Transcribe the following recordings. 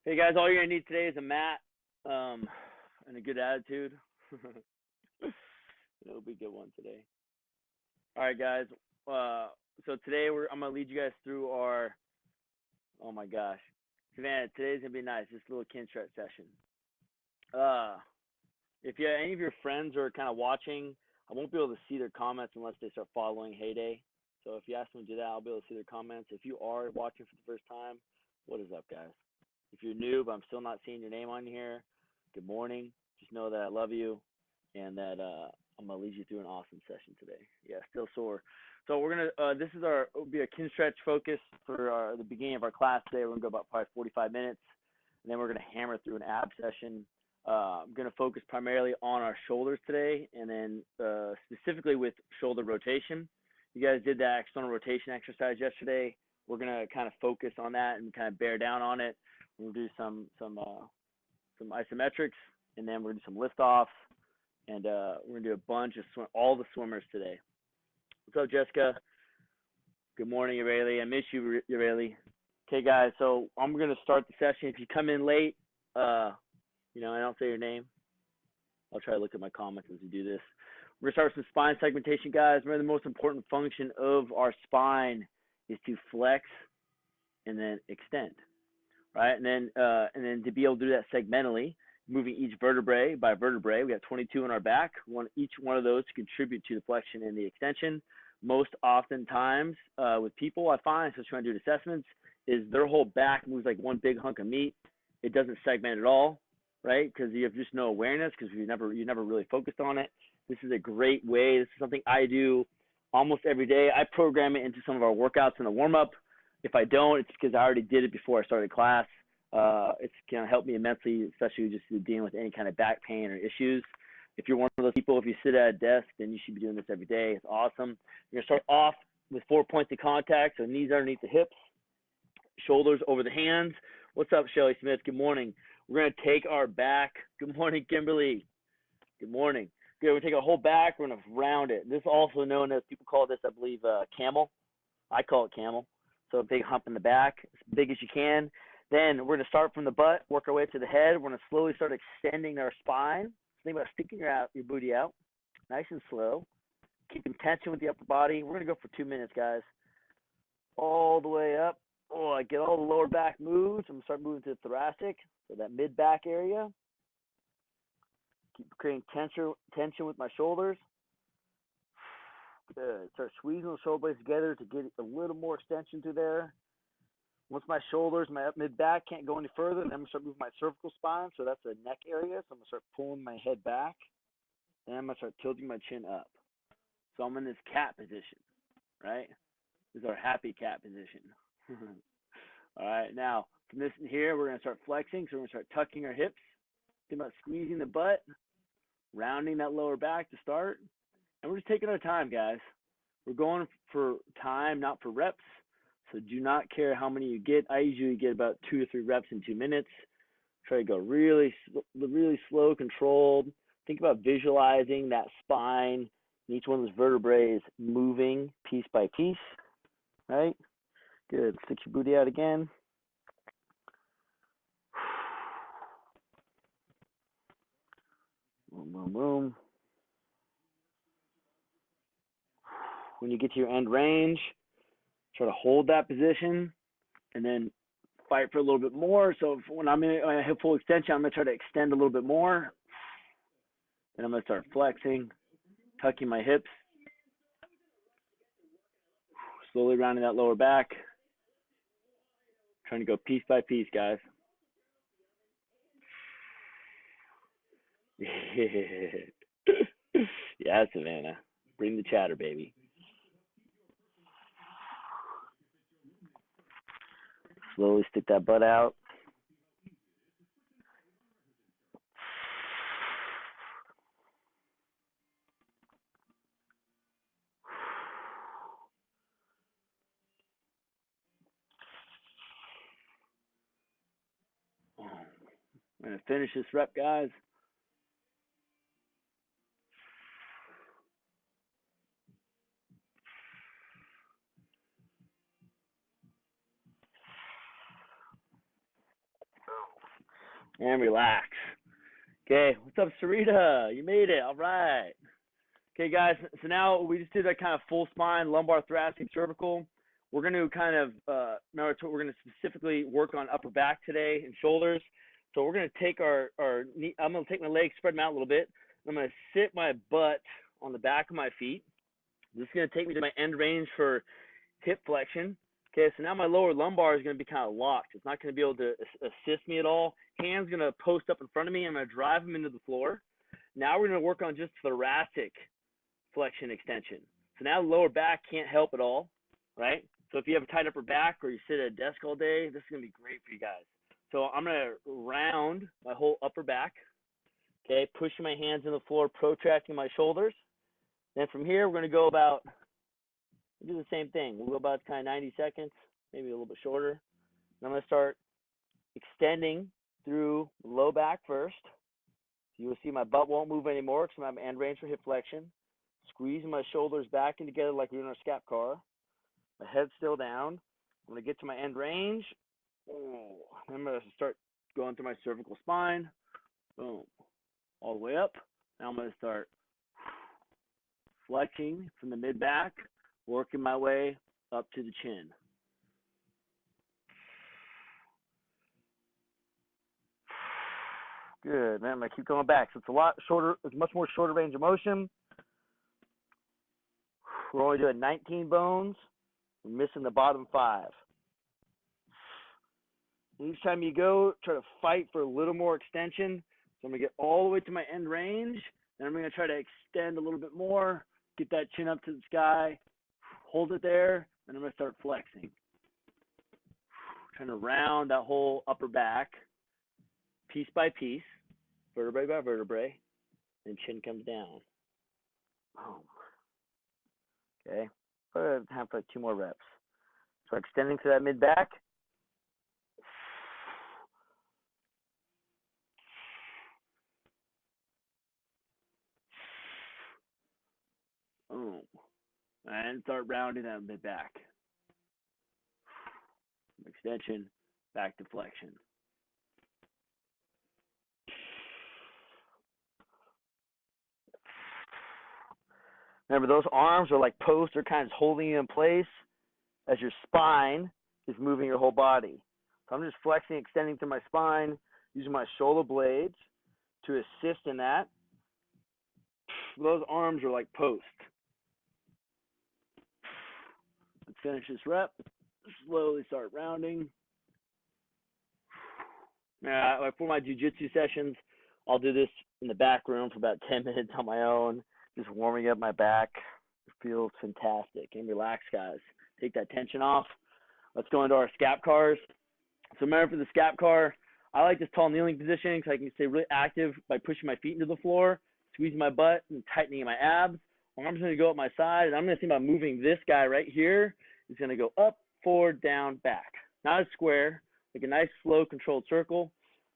Hey guys, all you're gonna need today is a mat, and a good attitude. It'll be a good one today. All right, guys. So today I'm gonna lead you guys through our. Oh my gosh, Savannah, today's gonna be nice. Just a little kin stretch session. If any of your friends are kind of watching, I won't be able to see their comments unless they start following Heyday. So if you ask them to do that, I'll be able to see their comments. If you are watching for the first time, what is up, guys? If you're new, but I'm still not seeing your name on here, good morning. Just know that I love you and that I'm going to lead you through an awesome session today. Yeah, still sore. So we're going to, will be a kin stretch focus for the beginning of our class today. We're going to go about probably 45 minutes, and then we're going to hammer through an ab session. I'm going to focus primarily on our shoulders today, and then specifically with shoulder rotation. You guys did that external rotation exercise yesterday. We're going to kind of focus on that and kind of bear down on it. We'll do some isometrics, and then we're going to do some lift offs, and we're going to do a bunch of all the swimmers today. What's up, Jessica? Good morning, Ureli. I miss you, Ureli. Okay, guys, so I'm going to start the session. If you come in late, I don't say your name. I'll try to look at my comments as we do this. We're going to start with some spine segmentation, guys. Remember, the most important function of our spine is to flex and then extend. Right, and then to be able to do that segmentally, moving each vertebrae by vertebrae, we got 22 in our back. Each one of those to contribute to the flexion and the extension. Most oftentimes with people, I find, especially when I do assessments, is their whole back moves like one big hunk of meat. It doesn't segment at all, right? Because you have just no awareness because you never really focused on it. This is a great way. This is something I do almost every day. I program it into some of our workouts in the warm up. If I don't, it's because I already did it before I started class. It's going to help me immensely, especially just dealing with any kind of back pain or issues. If you're one of those people, if you sit at a desk, then you should be doing this every day. It's awesome. You're going to start off with 4 points of contact, so knees underneath the hips, shoulders over the hands. What's up, Shelly Smith? Good morning. We're going to take our back. Good morning, Kimberly. Good morning. Good. We're going to take our whole back. We're going to round it. This is also known as, people call this, I believe, camel. I call it camel. So a big hump in the back, as big as you can. Then we're going to start from the butt, work our way to the head. We're going to slowly start extending our spine. Think about sticking your booty out, nice and slow. Keeping tension with the upper body. We're going to go for 2 minutes, guys. All the way up. Oh, I get all the lower back moves. I'm going to start moving to the thoracic, so that mid-back area. Keep creating tension with my shoulders. Good. Start squeezing those shoulder blades together to get a little more extension through there. Once my shoulders, my up mid-back can't go any further, then I'm going to start moving my cervical spine. So that's the neck area. So I'm going to start pulling my head back. Then I'm going to start tilting my chin up. So I'm in this cat position, right? This is our happy cat position. All right. Now, from this in here, we're going to start flexing. So we're going to start tucking our hips. Think about squeezing the butt, rounding that lower back to start. And we're just taking our time, guys. We're going for time, not for reps. So do not care how many you get. I usually get about 2 to 3 reps in 2 minutes. Try to go really slow, controlled. Think about visualizing that spine, each one of those vertebrae is moving piece by piece, right? Good. Stick your booty out again. Boom, boom, boom. When you get to your end range, try to hold that position and then fight for a little bit more. So when I hit full extension, I'm going to try to extend a little bit more. Then I'm going to start flexing, tucking my hips, slowly rounding that lower back. Trying to go piece by piece, guys. Yeah, Savannah. Bring the chatter, baby. Slowly stick that butt out. I'm going to finish this rep, guys. and relax. Okay, what's up, Sarita? You made it. All right. Okay, guys. So now we just did that kind of full spine, lumbar, thoracic, cervical. We're going to kind of remember we're going to specifically work on upper back today and shoulders. So we're going to take our knee. I'm going to take my legs, spread them out a little bit. I'm going to sit my butt on the back of my feet. This is going to take me to my end range for hip flexion. Okay, so now my lower lumbar is going to be kind of locked. It's not going to be able to assist me at all. Hands going to post up in front of me. I'm going to drive them into the floor. Now we're going to work on just thoracic flexion extension. So now the lower back can't help at all, right? So if you have a tight upper back or you sit at a desk all day, this is going to be great for you guys. So I'm going to round my whole upper back, okay, pushing my hands in the floor, protracting my shoulders. Then from here, we're going to go about, we'll do the same thing. We'll go about kind of 90 seconds, maybe a little bit shorter. And I'm going to start extending through the low back first. So you will see my butt won't move anymore because I'm at my end range for hip flexion. Squeezing my shoulders back and together like we're in our SCAP car. My head's still down. I'm going to get to my end range. Oh, I'm going to start going through my cervical spine. Boom. All the way up. Now I'm going to start flexing from the mid-back, working my way up to the chin. Good, man. I'm going to keep going back. So it's a lot shorter. It's much more shorter range of motion. We're only doing 19 bones. We're missing the bottom 5. Each time you go, try to fight for a little more extension. So I'm going to get all the way to my end range. Then I'm going to try to extend a little bit more, get that chin up to the sky, hold it there, and I'm going to start flexing. Trying to round that whole upper back, piece by piece, vertebrae by vertebrae, and chin comes down. Boom. Okay, have like 2 more reps. So extending to that mid back. Boom. And start rounding that mid back. Extension, back to flexion. Remember, those arms are like posts. They're kind of holding you in place as your spine is moving your whole body. So I'm just flexing, extending through my spine, using my shoulder blades to assist in that. Those arms are like posts. Let's finish this rep. Slowly start rounding. For my jiu-jitsu sessions, I'll do this in the back room for about 10 minutes on my own, just warming up my back. It feels fantastic. And relax, guys. Take that tension off. Let's go into our SCAP cars. So remember, for the SCAP car, I like this tall kneeling position because I can stay really active by pushing my feet into the floor, squeezing my butt, and tightening my abs. Arms going to go up my side, and I'm going to think about moving this guy right here. He's going to go up, forward, down, back. Not a square, like a nice, slow, controlled circle.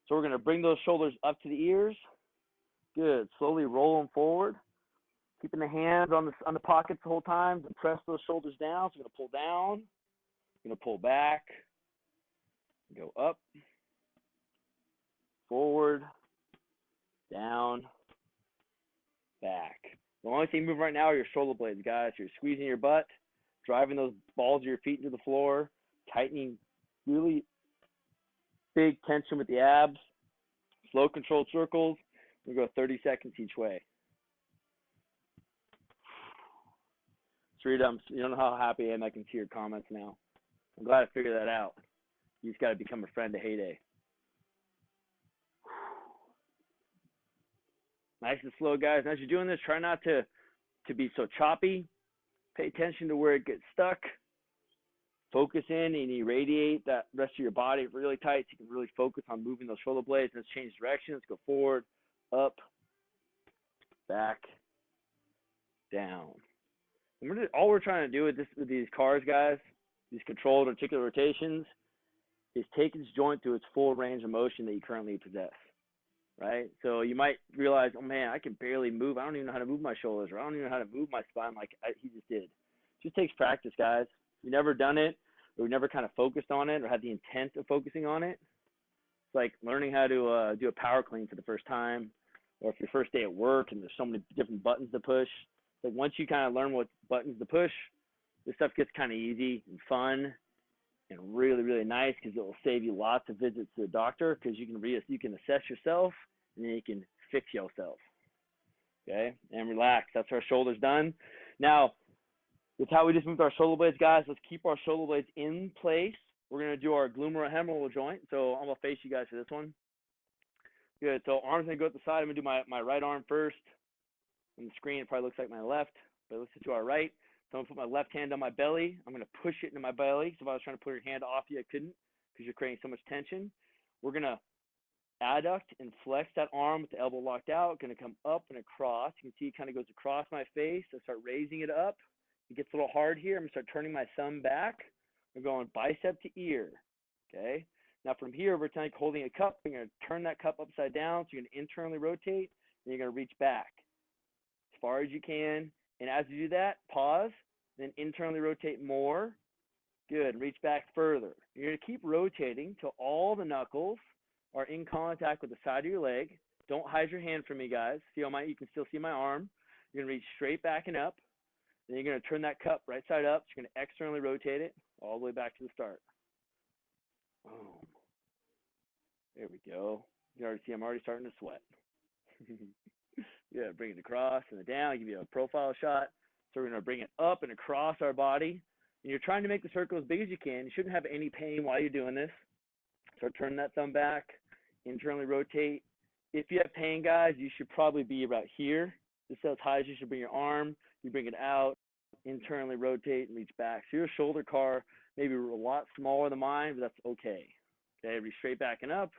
So we're going to bring those shoulders up to the ears. Good. Slowly roll them forward. Keeping the hands on the pockets the whole time to press those shoulders down. So we're going to pull down. We're going to pull back. Go up, forward, down, back. The only thing moving right now are your shoulder blades, guys. You're squeezing your butt, driving those balls of your feet into the floor, tightening really big tension with the abs, slow controlled circles. We go 30 seconds each way. Sarita, you don't know how happy I am. I can see your comments now. I'm glad I figured that out. You just got to become a friend of Heyday. Nice and slow, guys. And as you're doing this, try not to be so choppy. Pay attention to where it gets stuck. Focus in and irradiate that rest of your body really tight so you can really focus on moving those shoulder blades. Let's change directions. Go forward, up, back, down. And all we're trying to do with these cars, guys, these controlled articular rotations, is take this joint to its full range of motion that you currently possess, right? So you might realize, oh man, I can barely move. I don't even know how to move my shoulders, or I don't even know how to move my spine like he just did. It just takes practice, guys. If you've never done it, or you've never kind of focused on it, or had the intent of focusing on it, It's like learning how to do a power clean for the first time, or if your first day at work and there's so many different buttons to push. Like once you kind of learn what buttons to push, this stuff gets kind of easy and fun and really, really nice because it will save you lots of visits to the doctor because you can assess yourself and then you can fix yourself. Okay, and relax. That's our shoulders done. Now, that's how we just moved our shoulder blades, guys. Let's keep our shoulder blades in place. We're going to do our glenohumeral joint. So I'm going to face you guys for this one. Good. So arms going to go at the side. I'm going to do my right arm first. On the screen, it probably looks like my left, but let's just do our right. So I'm going to put my left hand on my belly. I'm going to push it into my belly. So if I was trying to put your hand off you, I couldn't because you're creating so much tension. We're going to adduct and flex that arm with the elbow locked out. Going to come up and across. You can see it kind of goes across my face. I start raising it up. It gets a little hard here. I'm going to start turning my thumb back. We're going bicep to ear. Okay. Now from here, we're kind of holding a cup. You're going to turn that cup upside down. So you're going to internally rotate, and you're going to reach back as far as you can. And as you do that, pause, then internally rotate more. Good. Reach back further. You're going to keep rotating till all the knuckles are in contact with the side of your leg. Don't hide your hand from me, guys. You can still see my arm. You're going to reach straight back and up. Then you're going to turn that cup right side up. You're going to externally rotate it all the way back to the start. Boom. There we go. You can already see I'm already starting to sweat. Yeah, bring it across and then down. Give you a profile shot. So we're going to bring it up and across our body. And you're trying to make the circle as big as you can. You shouldn't have any pain while you're doing this. Start turning that thumb back. Internally rotate. If you have pain, guys, you should probably be about here. This is as high as you should bring your arm. You bring it out, internally rotate, and reach back. So your shoulder car may be a lot smaller than mine, but that's okay. Okay, reach straight back and up.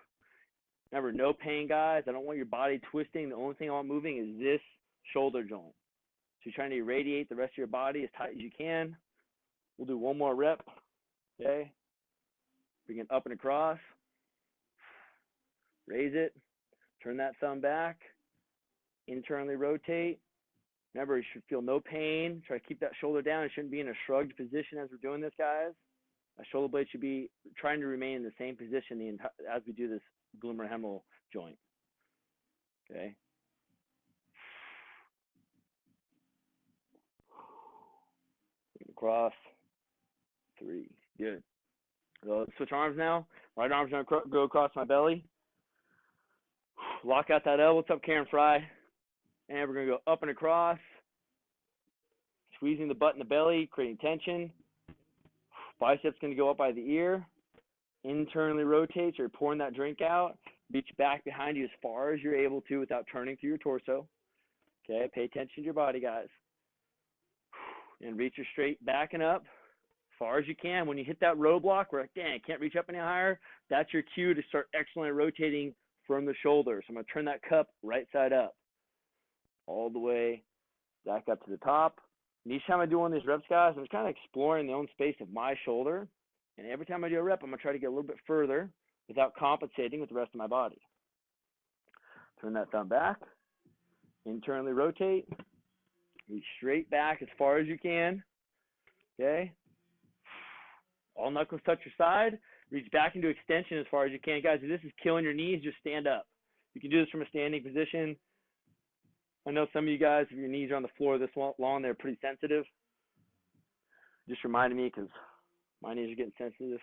Remember, no pain, guys. I don't want your body twisting. The only thing I want moving is this shoulder joint. So you're trying to irradiate the rest of your body as tight as you can. We'll do one more rep. Okay. Bring it up and across. Raise it. Turn that thumb back. Internally rotate. Remember, you should feel no pain. Try to keep that shoulder down. It shouldn't be in a shrugged position as we're doing this, guys. My shoulder blade should be trying to remain in the same position as we do this glenohumeral joint. Okay. Across. 3. Good. So let's switch arms now. Right arm's going to go across my belly. Lock out that elbow. What's up, Karen Fry? And we're going to go up and across. Squeezing the butt in the belly, creating tension. Biceps going to go up by the ear. Internally rotate. So you're pouring that drink out. Reach back behind you as far as you're able to without turning through your torso. Okay, pay attention to your body, guys. And reach your straight back and up as far as you can. When you hit that roadblock where, dang, I can't reach up any higher, that's your cue to start excellently rotating from the shoulder. So I'm going to turn that cup right side up. All the way back up to the top. And each time I do one of these reps, guys, I'm just kind of exploring the own space of my shoulder. And every time I do a rep, I'm going to try to get a little bit further without compensating with the rest of my body. Turn that thumb back. Internally rotate. Reach straight back as far as you can. Okay. All knuckles touch your side. Reach back into extension as far as you can. Guys, if this is killing your knees, just stand up. You can do this from a standing position. I know some of you guys, if your knees are on the floor this long, they're pretty sensitive. Just reminded me because my knees are getting sensitive.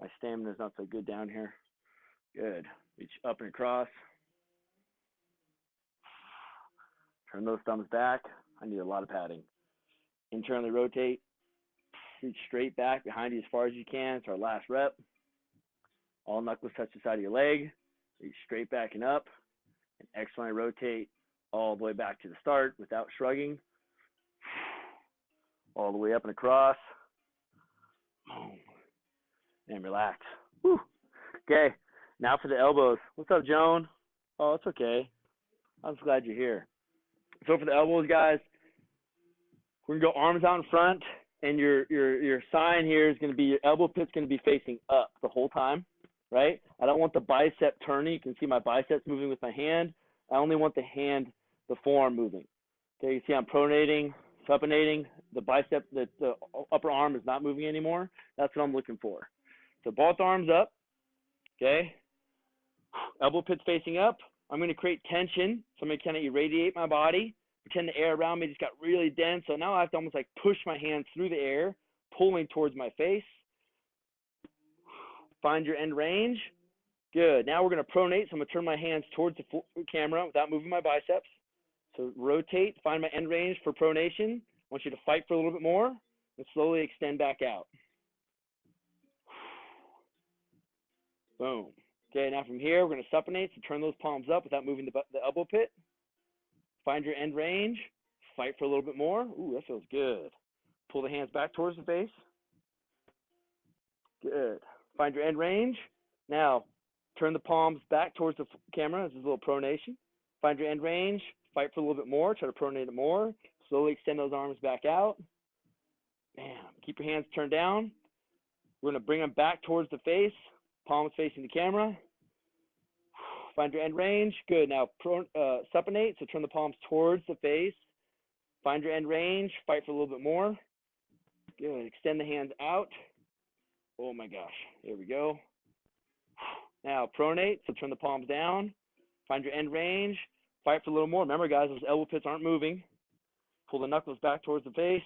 My stamina's not so good down here. Good. Reach up and across. Turn those thumbs back. I need a lot of padding. Internally rotate. Reach straight back behind you as far as you can. It's our last rep. All knuckles touch the side of your leg. Reach straight back and up. And excellently rotate all the way back to the start without shrugging. All the way up and across. And relax. Whew. Okay, now for the elbows. What's up, Joan? Oh, it's okay. I'm just glad you're here. So for the elbows, guys, we're going to go arms out in front, and your sign here is going to be your elbow pit's going to be facing up the whole time, right? I don't want the bicep turning. You can see my biceps moving with my hand. I only want the forearm moving. Okay, you see I'm pronating, supinating. The bicep, the upper arm is not moving anymore. That's what I'm looking for. So both arms up, okay? Elbow pits facing up. I'm going to create tension. So I'm going to kind of irradiate my body. Pretend the air around me just got really dense. So now I have to almost like push my hands through the air, pulling towards my face. Find your end range. Good. Now we're going to pronate. So I'm going to turn my hands towards the camera without moving my biceps. So rotate, find my end range for pronation. I want you to fight for a little bit more and slowly extend back out. Boom. Okay, now from here, we're going to supinate, so turn those palms up without moving the elbow pit. Find your end range. Fight for a little bit more. Ooh, that feels good. Pull the hands back towards the face. Good. Find your end range. Now, turn the palms back towards the camera. This is a little pronation. Find your end range. Fight for a little bit more. Try to pronate it more. Slowly extend those arms back out. Bam. Keep your hands turned down. We're going to bring them back towards the face. Palms facing the camera. Find your end range. Good. Now supinate. So turn the palms towards the face. Find your end range. Fight for a little bit more. Good. Extend the hands out. Oh my gosh. There we go. Now pronate. So turn the palms down. Find your end range. Fight for a little more. Remember, guys, those elbow pits aren't moving. Pull the knuckles back towards the face.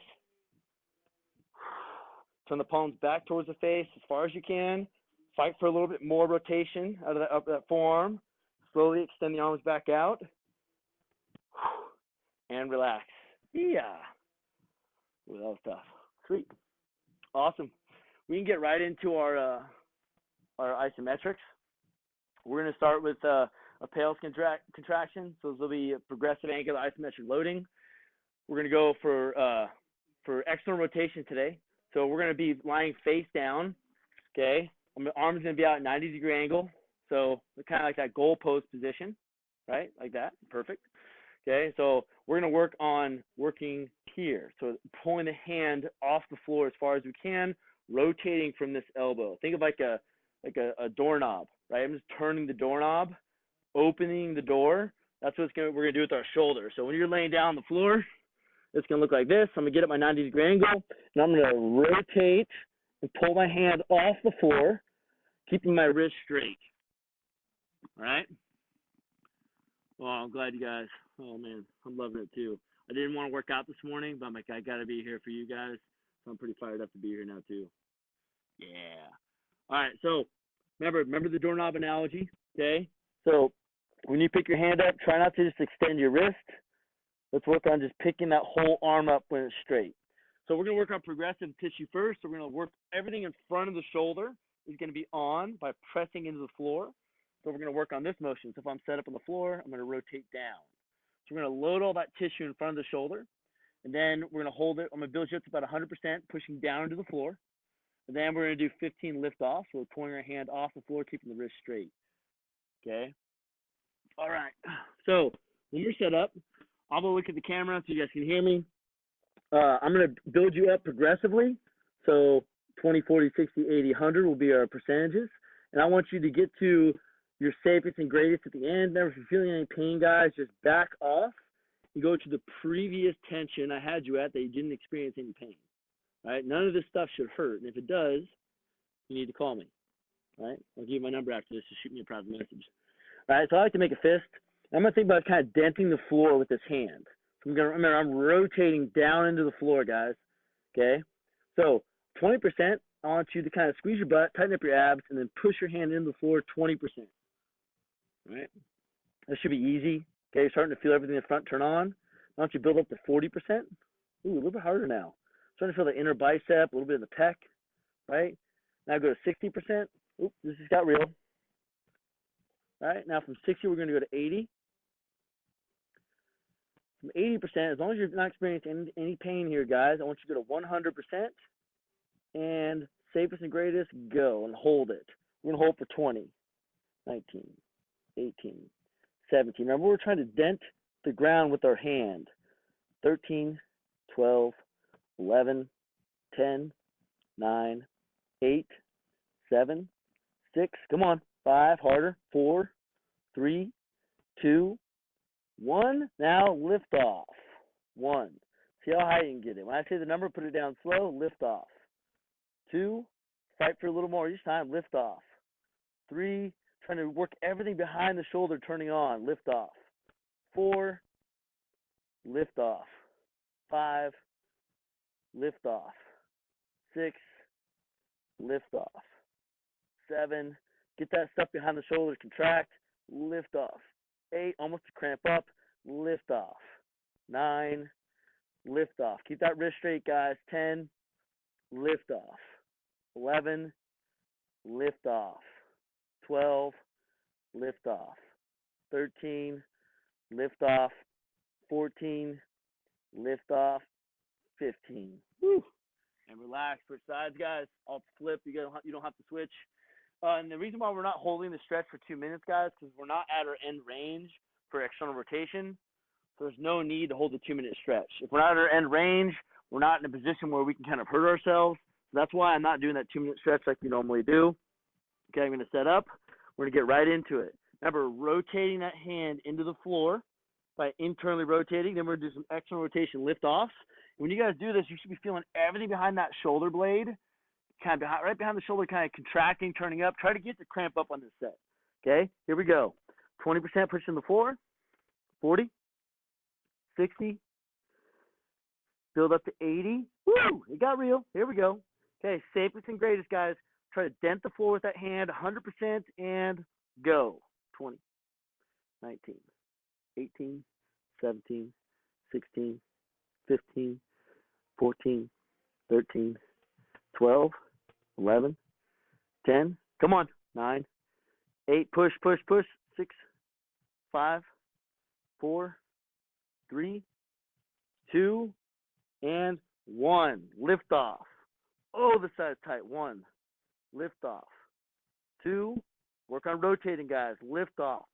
Turn the palms back towards the face as far as you can. Fight for a little bit more rotation out of that forearm. Slowly extend the arms back out. And relax. Yeah. Ooh, that was tough. Sweet. Awesome. We can get right into our isometrics. We're going to start with a pales contraction. So this will be a progressive angular isometric loading. We're going to go for external rotation today. So we're going to be lying face down. Okay. My arm's going to be out at 90-degree angle. So kind of like that goalpost position, right? Like that. Perfect. Okay. So we're going to work on working here. So pulling the hand off the floor as far as we can, rotating from this elbow. Think of like a doorknob, right? I'm just turning the doorknob, opening the door. That's what we're going to do with our shoulder. So when you're laying down on the floor, it's going to look like this. I'm going to get at my 90-degree angle, and I'm going to rotate and pull my hand off the floor, keeping my wrist straight. All right? Well, I'm glad you guys, oh man, I'm loving it too. I didn't want to work out this morning, but I'm like, I got to be here for you guys. So I'm pretty fired up to be here now too. Yeah. All right, so remember the doorknob analogy, okay? So when you pick your hand up, try not to just extend your wrist. Let's work on just picking that whole arm up when it's straight. So we're going to work on progressive tissue first. So we're going to work everything in front of the shoulder is going to be on by pressing into the floor. So we're going to work on this motion. So if I'm set up on the floor, I'm going to rotate down. So we're going to load all that tissue in front of the shoulder. And then we're going to hold it. I'm going to build you up to about 100%, pushing down into the floor. And then we're going to do 15 lift off. So we're pulling our hand off the floor, keeping the wrist straight. Okay. All right. So when you're set up, I'm going to look at the camera so you guys can hear me. I'm going to build you up progressively. So 20, 40, 60, 80, 100 will be our percentages. And I want you to get to your safest and greatest at the end. Never, if you're feeling any pain, guys, just back off and go to the previous tension I had you at that you didn't experience any pain. All right? None of this stuff should hurt. And if it does, you need to call me. All right? I'll give you my number after this. Just shoot me a private message. All right? So I like to make a fist. I'm going to think about kind of denting the floor with this hand. So I'm going to remember I'm rotating down into the floor, guys. Okay? So 20%, I want you to kind of squeeze your butt, tighten up your abs, and then push your hand into the floor 20%. All right? That should be easy. Okay? You're starting to feel everything in the front turn on. I want you to build up to 40%. Ooh, a little bit harder now. Starting to feel the inner bicep, a little bit of the pec. Right? Now go to 60%. Oops, this just got real. All right? Now from 60, we're going to go to 80. From 80%, as long as you're not experiencing any pain here, guys, I want you to go to 100%. And safest and greatest, go and hold it. We're going to hold for 20, 19, 18, 17. Remember, we're trying to dent the ground with our hand. 13, 12, 11, 10, 9, 8, 7, 6. Come on. 5, harder. 4, 3, 2, 1. Now lift off. 1. See how high you can get it. When I say the number, put it down slow. Lift off. 2. Fight for a little more each time. Lift off. 3. Trying to work everything behind the shoulder turning on. Lift off. 4, lift off. 5, lift off. 6, lift off. 7, get that stuff behind the shoulders, contract, lift off. 8, almost to cramp up, lift off. 9, lift off. Keep that wrist straight, guys. 10, lift off. 11, lift off. 12, lift off. 13, lift off. 14, lift off. 15. Woo. And relax. Switch sides, guys. I'll flip. You don't have to switch. And the reason why we're not holding the stretch for 2 minutes, guys, because we're not at our end range for external rotation. So there's no need to hold the 2-minute stretch. If we're not at our end range, we're not in a position where we can kind of hurt ourselves. So that's why I'm not doing that 2-minute stretch like we normally do. Okay, I'm going to set up. We're going to get right into it. Remember, rotating that hand into the floor by internally rotating. Then we're going to do some external rotation lift-offs. When you guys do this, you should be feeling everything behind that shoulder blade, kind of right behind the shoulder, kind of contracting, turning up. Try to get the cramp up on this set. Okay, here we go. 20% pushing the floor. 40, 60, build up to 80. Woo! It got real. Here we go. Okay, safest and greatest, guys. Try to dent the floor with that hand, 100%, and go. 20, 19, 18, 17, 16, 15, 14, 13, 12, 11, 10. Come on. 9, 8. Push, push, push. 6, 5, 4, 3, 2, and 1. Lift off. Oh, the side's tight. 1. Lift off. 2. Work on rotating, guys. Lift off.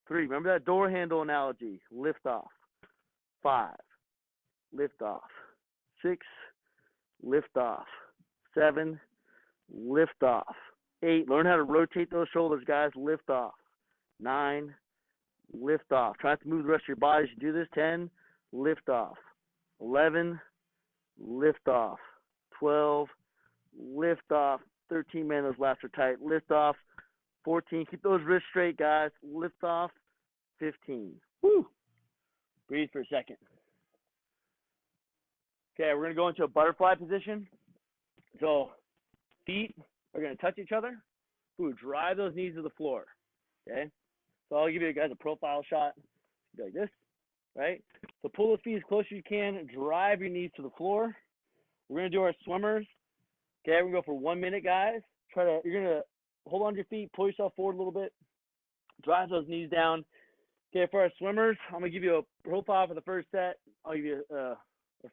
3. Remember that door handle analogy. Lift off. 5. Lift off. 6. Lift off. 7. Lift off. 8. Learn how to rotate those shoulders, guys. Lift off. 9. Lift off. Try not to move the rest of your body as you do this. 10. Lift off. 11. Lift off. 12. Lift off. 13, man, those lats are tight. Lift off. 14. Keep those wrists straight, guys. Lift off. 15. Woo. Breathe for a second. Okay, we're going to go into a butterfly position. So feet are going to touch each other. Ooh, drive those knees to the floor. Okay? So I'll give you guys a profile shot. Like this, right? So pull those feet as close as you can. Drive your knees to the floor. We're going to do our swimmers. Okay, we're going to go for 1 minute, guys. You're going to hold on to your feet, pull yourself forward a little bit. Drive those knees down. Okay, for our swimmers, I'm going to give you a profile for the first set. I'll give you a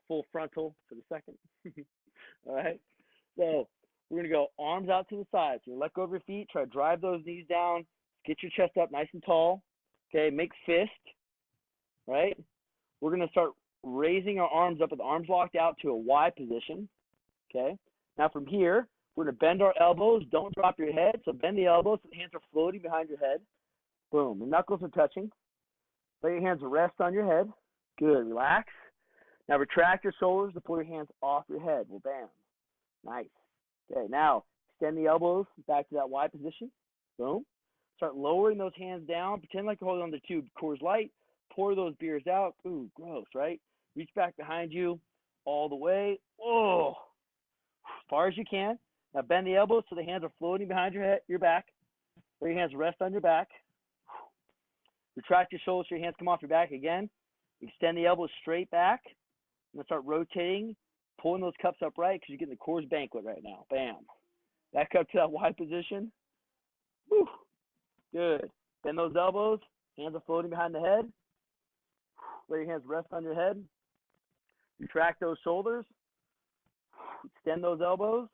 full frontal for the second. All right? So we're going to go arms out to the side. So you let go of your feet. Try to drive those knees down. Get your chest up nice and tall. Okay, make fist. Right? We're going to start raising our arms up with the arms locked out to a Y position. Okay? Now from here, we're going to bend our elbows. Don't drop your head. So bend the elbows so the hands are floating behind your head. Boom. The knuckles are touching. Let your hands rest on your head. Good. Relax. Now retract your shoulders to pull your hands off your head. Well, bam. Nice. Okay. Now extend the elbows back to that Y position. Boom. Start lowering those hands down. Pretend like you're holding on to 2 Coors Light. Pour those beers out. Ooh, gross, right? Reach back behind you all the way. Oh, as far as you can. Now bend the elbows so the hands are floating behind your back. Let your hands rest on your back. Retract your shoulders so your hands come off your back again. Extend the elbows straight back. And then start rotating, pulling those cups upright because you're getting the Coors Banquet right now. Bam. Back up to that Y position. Woo. Good. Bend those elbows. Hands are floating behind the head. Let your hands rest on your head. Retract those shoulders. Extend those elbows.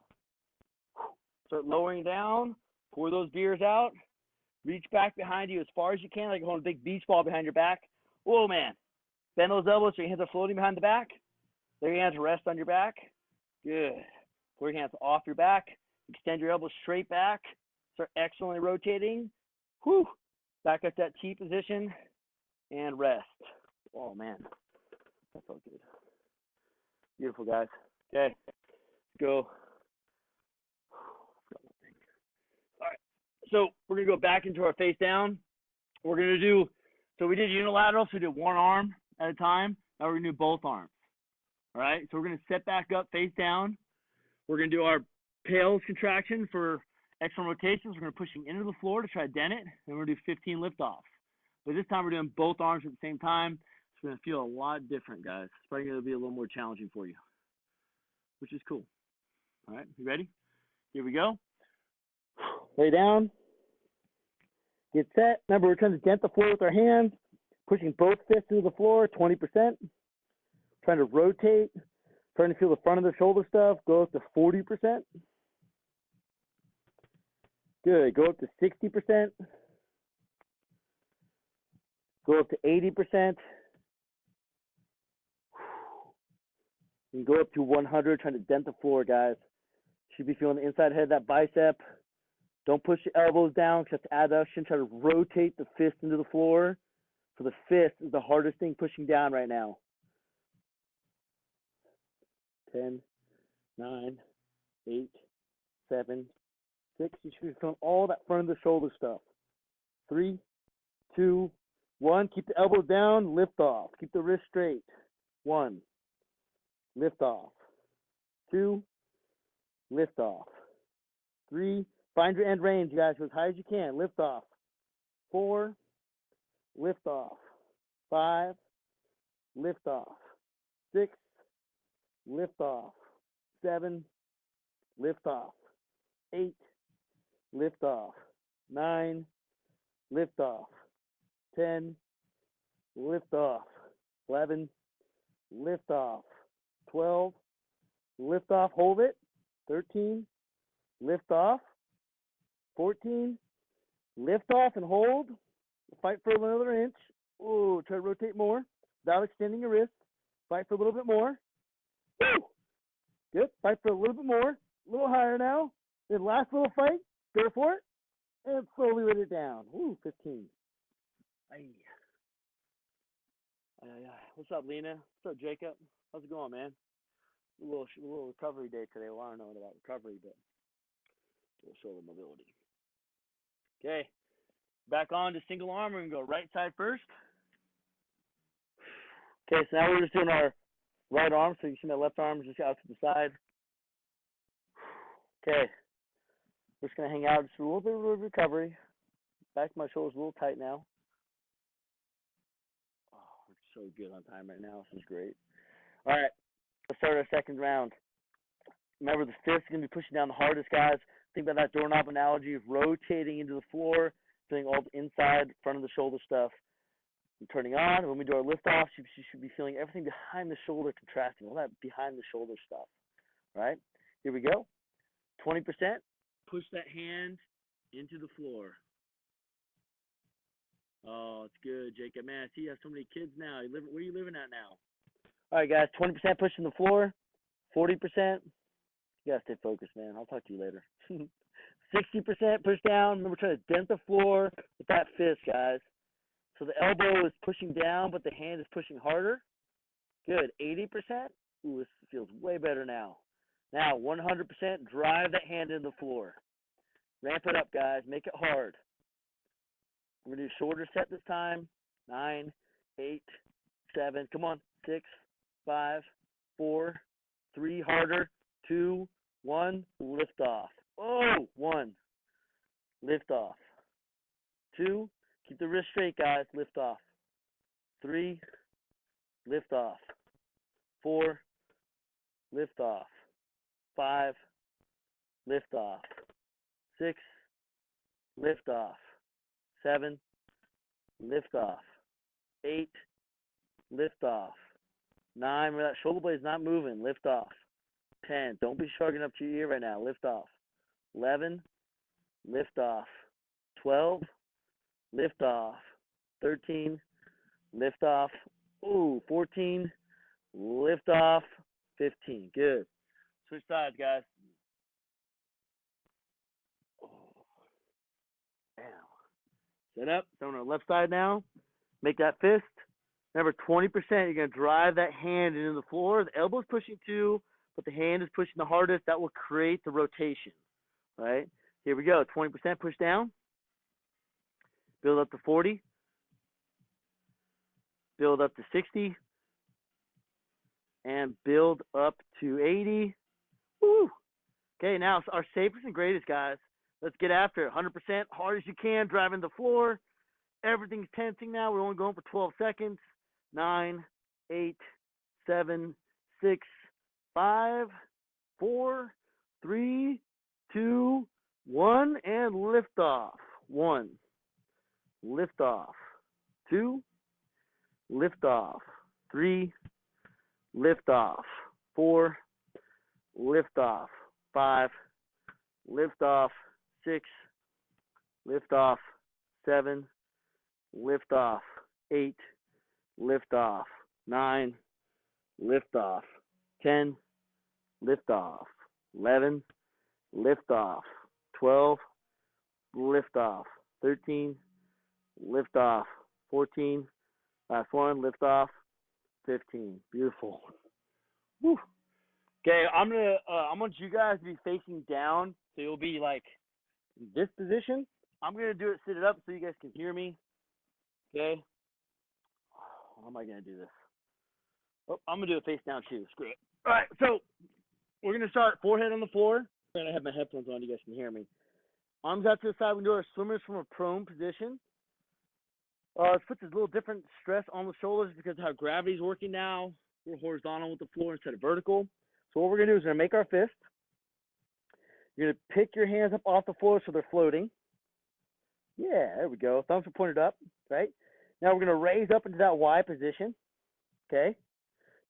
Start lowering down. Pour those beers out. Reach back behind you as far as you can, like you're holding a big beach ball behind your back. Whoa, man. Bend those elbows so your hands are floating behind the back. Let your hands rest on your back. Good. Pull your hands off your back. Extend your elbows straight back. Start excellently rotating. Whew. Back up that T position and rest. Oh, man. That felt good. Beautiful, guys. Okay. Let's go. All right. So we're going to go back into our face down. We're going to do, so we did unilateral, so we did one arm at a time. Now we're going to do both arms. All right, so we're going to set back up, face down. We're going to do our pales contraction for external rotations. We're going to push into the floor to try to dent it, and we're going to do 15 liftoffs. But this time we're doing both arms at the same time. It's going to feel a lot different, guys. It's probably going to be a little more challenging for you, which is cool. All right, you ready? Here we go. Lay down. Get set. Remember, we're trying to dent the floor with our hands, pushing both fists into the floor, 20%. Trying to rotate, trying to feel the front of the shoulder stuff, go up to 40%. Good, go up to 60%. Go up to 80%. And go up to 100, trying to dent the floor, guys. Should be feeling the inside head of that bicep. Don't push your elbows down, just adduction. Try to rotate the fist into the floor. So the fist is the hardest thing pushing down right now. 10, 9, 8, 7, 6. You should be feeling all that front of the shoulder stuff. 3, 2, 1. Keep the elbows down. Lift off. Keep the wrist straight. 1. Lift off. 2. Lift off. 3. Find your end range, guys. Go as high as you can. Lift off. 4. Lift off. 5. Lift off. 6. Lift off. 7. Lift off. 8. Lift off. 9. Lift off. 10. Lift off. 11. Lift off. 12. Lift off. Hold it. 13. Lift off. 14. Lift off and hold. Fight for another inch. Ooh, try to rotate more without extending your wrist. Fight for a little bit more. Ooh. Good. Fight for a little bit more. A little higher now. Then last little fight. Go for it. And slowly let it down. Ooh, 15. Aye. What's up, Lena? What's up, Jacob? How's it going, man? A little recovery day today. Well, I don't know about recovery, but a little shoulder mobility. Okay. Back on to single arm. We're going to go right side first. Okay, so now we're just doing our right arm. So you see my left arm just out to the side. Okay. We're just going to hang out just a little bit of recovery. Back to my shoulders a little tight now. Oh, we're so good on time right now. This is great. All right. Let's start our second round. Remember, the fist is going to be pushing down the hardest, guys. Think about that doorknob analogy of rotating into the floor, feeling all the inside, front of the shoulder stuff. And turning on. When we do our lift off, you should be feeling everything behind the shoulder contracting, all that behind the shoulder stuff. All right? Here we go. 20%. Push that hand into the floor. Oh, it's good, Jacob. Man, I see you have so many kids now. Where are you living at now? All right, guys. 20% pushing the floor. 40%. You gotta stay focused, man. I'll talk to you later. 60% push down. Remember, try to dent the floor with that fist, guys. So the elbow is pushing down, but the hand is pushing harder. Good. 80%. Ooh, this feels way better now. Now, 100%, drive that hand into the floor. Ramp it up, guys. Make it hard. We're going to do shorter set this time. 9, 8, 7. Come on. 6, 5, 4, 3. Harder. 2, 1. Lift off. Oh, 1. Lift off. 2. Keep the wrist straight, guys. Lift off. 3. Lift off. 4. Lift off. 5. Lift off. 6. Lift off. 7. Lift off. 8. Lift off. 9. Remember that shoulder blade is not moving. Lift off. 10. Don't be shrugging up to your ear right now. Lift off. 11. Lift off. 12. Lift off. 13. Lift off. Ooh, 14. Lift off. 15. Good. Switch sides, guys. Oh. Damn. Set up. So on the left side now. Make that fist. Remember, 20%. You're going to drive that hand into the floor. The elbow's pushing too, but the hand is pushing the hardest. That will create the rotation. Right? Here we go. 20% push down. Build up to 40. Build up to 60. And build up to 80. Woo! Okay, now it's our safest and greatest, guys. Let's get after it. 100% hard as you can, driving the floor. Everything's tensing now. We're only going for 12 seconds. 9, 8, 7, 6, 5, 4, 3, 2, 1, and lift off. 1, lift off. 2, lift off. 3, lift off. 4, lift off. 5, lift off. 6, lift off. 7, lift off. 8, lift off. 9, lift off. 10, lift off. 11, lift off. 12, lift off. 13, lift off. 14, last one, lift off. 15. Beautiful. Woo. Okay, I want you guys to be facing down, so you'll be like in this position. I'm gonna do it sit it up so you guys can hear me. Okay. How am I gonna do this? Oh, I'm gonna do it face down too. Screw it. All right, so we're gonna start forehead on the floor. I'm gonna have my headphones on. You guys can hear me. Arms out to the side. We can do our swimmers from a prone position. This puts a little different stress on the shoulders because of how gravity's working now. We're horizontal with the floor instead of vertical. So what we're going to do is we're going to make our fist. You're going to pick your hands up off the floor so they're floating. Yeah, there we go. Thumbs are pointed up, right? Now we're going to raise up into that Y position, okay?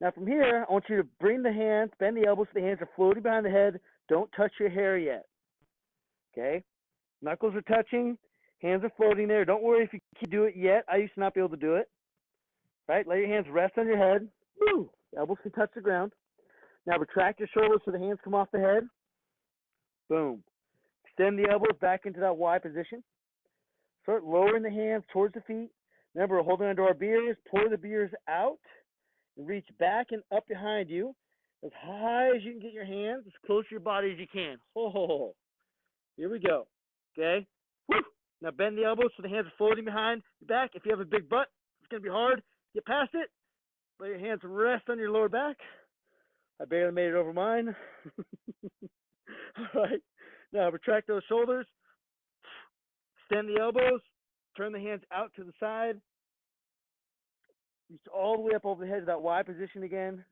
Now from here, I want you to bring the hands, bend the elbows so the hands are floating behind the head. Don't touch your hair yet, okay? Knuckles are touching. Hands are floating there. Don't worry if you can do it yet. I used to not be able to do it. Right? Let your hands rest on your head. Woo! Elbows can touch the ground. Now retract your shoulders so the hands come off the head. Boom. Extend the elbows back into that Y position. Start lowering the hands towards the feet. Remember, we're holding onto our beers. Pour the beers out. And reach back and up behind you. As high as you can get your hands. As close to your body as you can. Oh, here we go. Okay? Woo! Now bend the elbows so the hands are floating behind your back. If you have a big butt, it's going to be hard. Get past it. Let your hands rest on your lower back. I barely made it over mine. All right. Now retract those shoulders. Extend the elbows. Turn the hands out to the side. Reach all the way up over the head to that Y position again.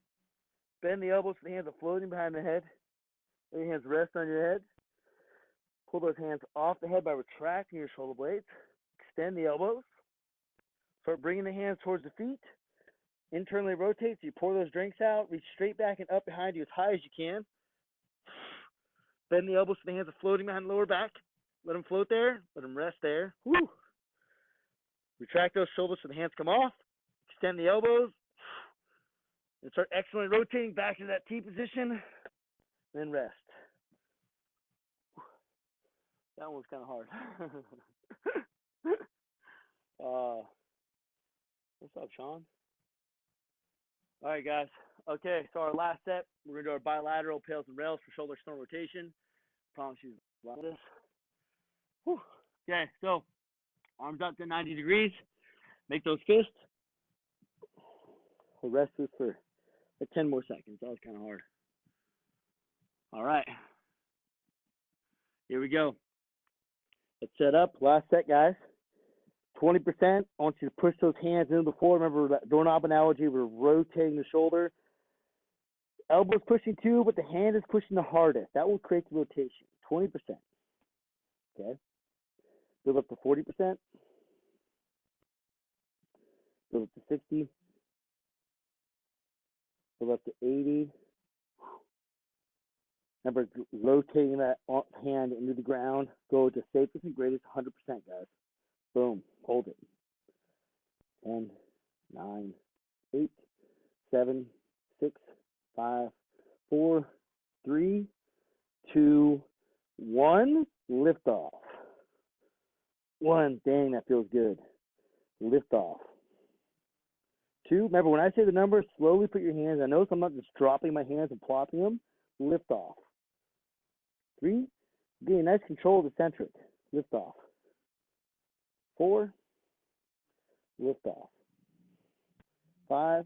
Bend the elbows so the hands are floating behind the head. Let your hands rest on your head. Pull those hands off the head by retracting your shoulder blades. Extend the elbows. Start bringing the hands towards the feet. Internally rotate so you pour those drinks out. Reach straight back and up behind you as high as you can. Bend the elbows so the hands are floating behind the lower back. Let them float there. Let them rest there. Woo! Retract those shoulders so the hands come off. Extend the elbows. And start excellently rotating back into that T position. Then rest. That one was kind of hard. What's up, Sean? All right, guys. Okay, so our last set, we're going to do our bilateral pails and rails for shoulder stone rotation. Promise you a lot of this. Whew. Okay, so arms up to 90 degrees. Make those fists. We'll rest this for like 10 more seconds. That was kind of hard. All right. Here we go. Let's set up. Last set, guys. 20%. I want you to push those hands into the floor. Remember that doorknob analogy. We're rotating the shoulder. Elbows pushing too, but the hand is pushing the hardest. That will create the rotation. 20%. Okay. Build up to 40%. Build up to 60. Build up to 80. Remember, rotating that hand into the ground. Go to safest and greatest 100%, guys. Boom. Hold it. 10, 9, 8, 7, 6, 5, 4, 3, 2, 1. Lift off. 1. Dang, that feels good. Lift off. 2. Remember, when I say the number, slowly put your hands. I notice I'm not just dropping my hands and plopping them. Lift off. 3. Getting nice control of the centric. Lift off. 4, lift off. 5,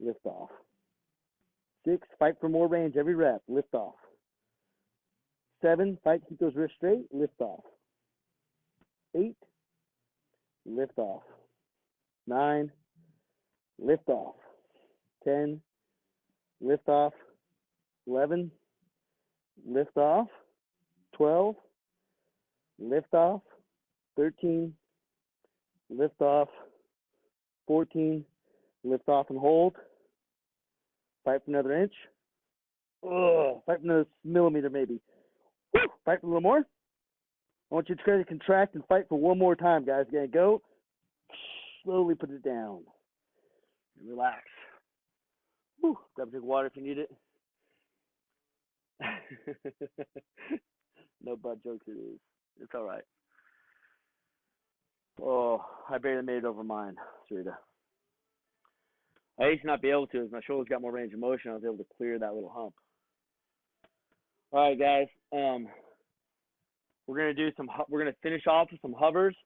lift off. 6, fight for more range every rep, lift off. 7, fight to keep those wrists straight, lift off. 8, lift off. 9, lift off. 10, lift off. 11, lift off. 12, lift off. 13, lift off. 14, lift off and hold. Fight for another inch. Fight for another millimeter maybe. Woo! Fight for a little more. I want you to try to contract and fight for one more time, guys. Gonna go. Slowly put it down. And relax. Woo! Grab a drink of water if you need it. No butt jokes it is. It's all right. Oh, I barely made it over mine, Sarita. I used to not be able to, as my shoulders got more range of motion. I was able to clear that little hump. All right, guys. We're gonna finish off with some hovers.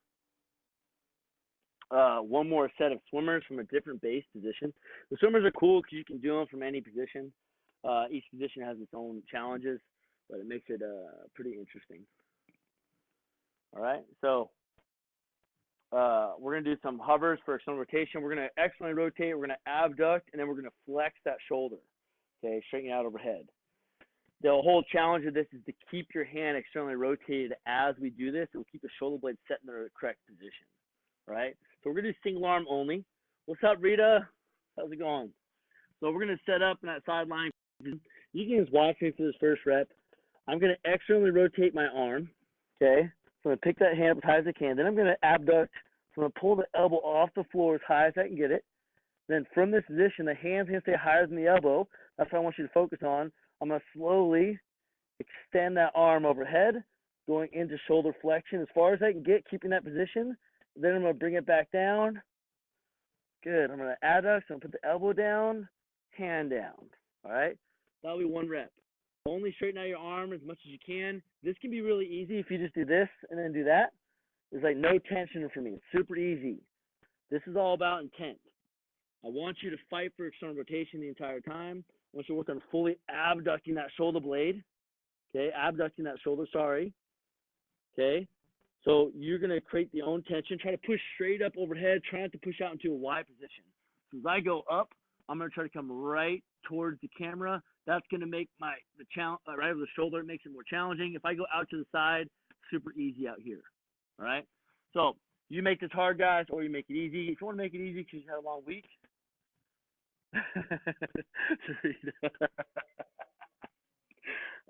One more set of swimmers from a different base position. The swimmers are cool because you can do them from any position. Each position has its own challenges, but it makes it pretty interesting. All right, so we're going to do some hovers for external rotation. We're going to externally rotate, we're going to abduct, and then we're going to flex that shoulder, okay, straighten out overhead. The whole challenge of this is to keep your hand externally rotated as we do this. It will keep the shoulder blade set in the correct position, all right? So we're going to do single arm only. What's up, Rita? How's it going? So we're going to set up in that sideline. You can just watch me for this first rep. I'm going to externally rotate my arm, okay? So I'm going to pick that hand up as high as I can. Then I'm going to abduct. So I'm going to pull the elbow off the floor as high as I can get it. Then from this position, the hand's going to stay higher than the elbow. That's what I want you to focus on. I'm going to slowly extend that arm overhead, going into shoulder flexion as far as I can get, keeping that position. Then I'm going to bring it back down. Good. I'm going to abduct. So I'm going to put the elbow down, hand down. All right? That'll be one rep. Only straighten out your arm as much as you can. This can be really easy if you just do this and then do that. There's like no tension for me. It's super easy. This is all about intent. I want you to fight for external rotation the entire time. I want you to work on fully abducting that shoulder blade. Okay, abducting that shoulder, sorry. Okay, so you're going to create the own tension. Try to push straight up overhead. Try not to push out into a Y position. So as I go up, I'm going to try to come right towards the camera. That's going to make the challenge right over the shoulder. It makes it more challenging. If I go out to the side, super easy out here. All right. So you make this hard, guys, or you make it easy. If you want to make it easy because you had a long week.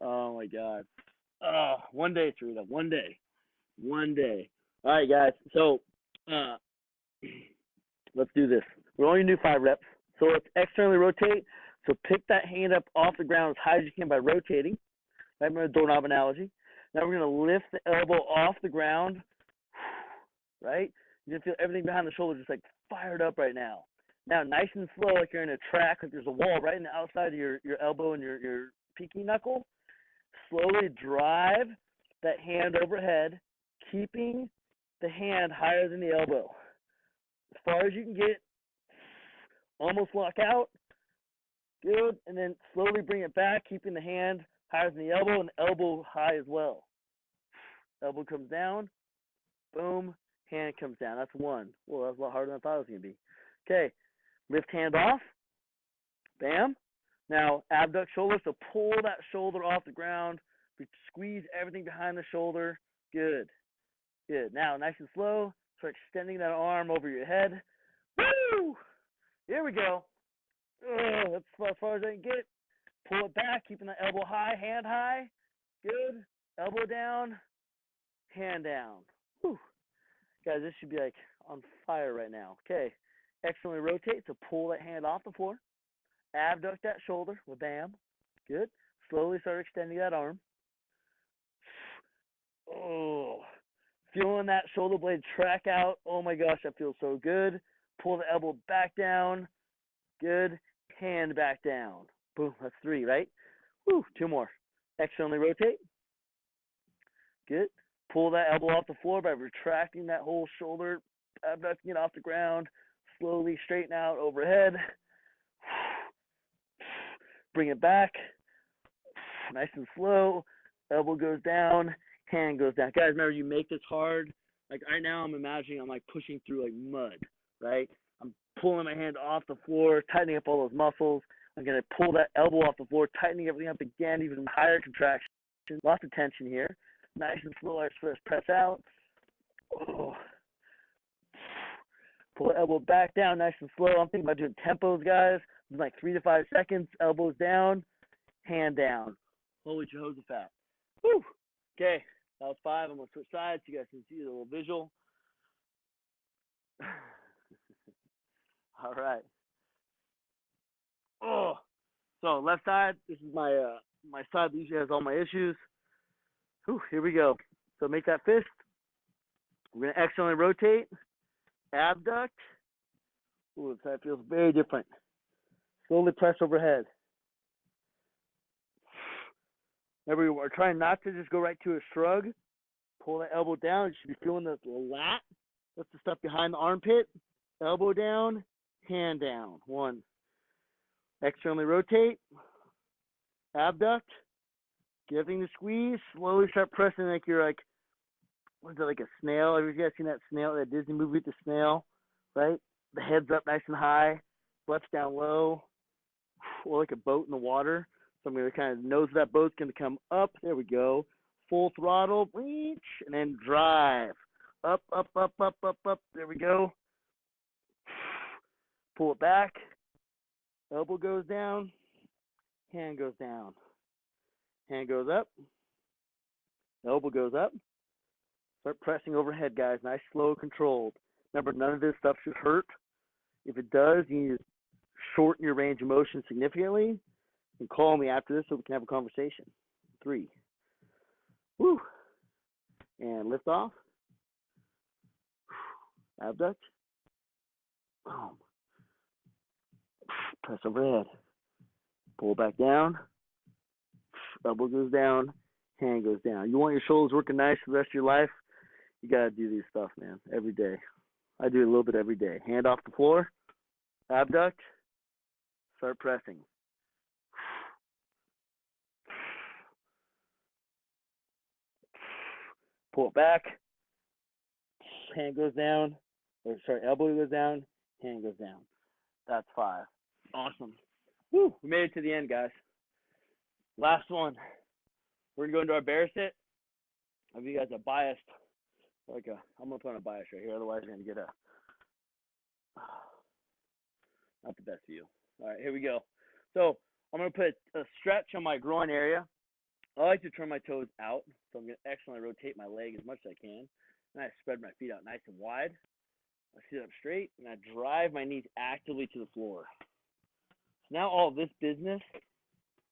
Oh my God. One day, Sarita. One day. All right, guys. So let's do this. We're only going to do 5 reps. So let's externally rotate. So pick that hand up off the ground as high as you can by rotating. I'm going to doorknob analogy. Now we're going to lift the elbow off the ground. Right? You're going to feel everything behind the shoulder just like fired up right now. Now, nice and slow, like you're in a track, like there's a wall right in the outside of your elbow and your pinky knuckle. Slowly drive that hand overhead, keeping the hand higher than the elbow. As far as you can get, almost lock out. Good. And then slowly bring it back, keeping the hand higher than the elbow and the elbow high as well. Elbow comes down. Boom. Hand comes down. That's 1. Well, that's a lot harder than I thought it was going to be. Okay. Lift hand off. Bam. Now, abduct shoulder. So pull that shoulder off the ground. Squeeze everything behind the shoulder. Good. Good. Now, nice and slow. Start extending that arm over your head. Woo! Here we go. That's as far as I can get. Pull it back, keeping the elbow high, hand high. Good. Elbow down, hand down. Whew. Guys, this should be like on fire right now. Okay. Externally rotate, so pull that hand off the floor. Abduct that shoulder with bam. Good. Slowly start extending that arm. Oh, feeling that shoulder blade track out. Oh my gosh, that feels so good. Pull the elbow back down. Good. Hand back down. Boom. That's 3, right? Woo. 2 more. Externally rotate. Good. Pull that elbow off the floor by retracting that whole shoulder, abducting it off the ground. Slowly straighten out overhead. Bring it back. Nice and slow. Elbow goes down. Hand goes down. Guys, remember, you make this hard. Like right now, I'm imagining I'm like pushing through like mud, right? I'm pulling my hand off the floor, tightening up all those muscles. I'm going to pull that elbow off the floor, tightening everything up again, even higher contraction. Lots of tension here. Nice and slow. First press out. Oh. Pull the elbow back down, nice and slow. I'm thinking about doing tempos, guys. It's like 3 to 5 seconds. Elbows down, hand down. Holy Jehoshaphat. Woo! Okay, that was 5. I'm going to switch sides so you guys can see the little visual. All right. Oh, so left side. This is my my side that usually has all my issues. Whew, here we go. So make that fist. We're going to externally rotate. Abduct. Ooh, that feels very different. Slowly press overhead. Remember, we're trying not to just go right to a shrug. Pull the elbow down. You should be feeling the lat. That's the stuff behind the armpit. Elbow down, hand down. 1. Externally rotate. Abduct. Give everything to squeeze. Slowly start pressing like you're like, what is it, like a snail? Have you guys seen that snail, that Disney movie with the snail, right? The head's up nice and high, butt's down low, or like a boat in the water. So I'm going to kind of nose that boat's going to come up. There we go. Full throttle, reach, and then drive. Up, up, up, up, up, up. There we go. Pull it back. Elbow goes down. Hand goes down. Hand goes up. Elbow goes up. Start pressing overhead, guys. Nice, slow, controlled. Remember, none of this stuff should hurt. If it does, you need to shorten your range of motion significantly. And call me after this so we can have a conversation. 3. Woo. And lift off. Abduct. Boom. Press overhead. Pull back down. Elbow goes down. Hand goes down. You want your shoulders working nice for the rest of your life? You got to do these stuff, man, every day. I do a little bit every day. Hand off the floor. Abduct. Start pressing. Pull it back. Hand goes down. Elbow goes down. Hand goes down. That's 5. Awesome. Woo, we made it to the end, guys. Last one. We're going to go into our bear sit. If you guys are biased, I'm going to put on a bias right here, otherwise you're going to get not the best view. All right, here we go. So I'm going to put a stretch on my groin area. I like to turn my toes out, so I'm going to excellently rotate my leg as much as I can. And I spread my feet out nice and wide. I sit up straight, and I drive my knees actively to the floor. So now all this business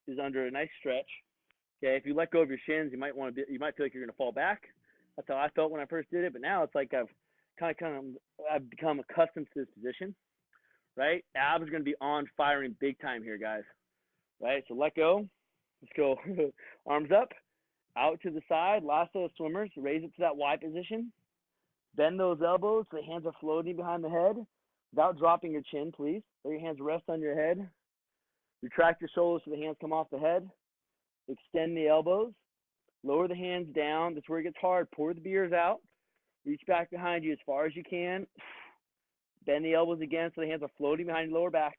is under a nice stretch. Okay, if you let go of your shins, you might feel like you're going to fall back. That's how I felt when I first did it, but now it's like I've become accustomed to this position, right? Abs are going to be on firing big time here, guys, right? So let go. Let's go. Arms up, out to the side. Last set of swimmers. Raise it to that Y position. Bend those elbows so the hands are floating behind the head without dropping your chin, please. Let your hands rest on your head. Retract your shoulders so the hands come off the head. Extend the elbows. Lower the hands down. That's where it gets hard. Pour the beers out. Reach back behind you as far as you can. Bend the elbows again so the hands are floating behind your lower back.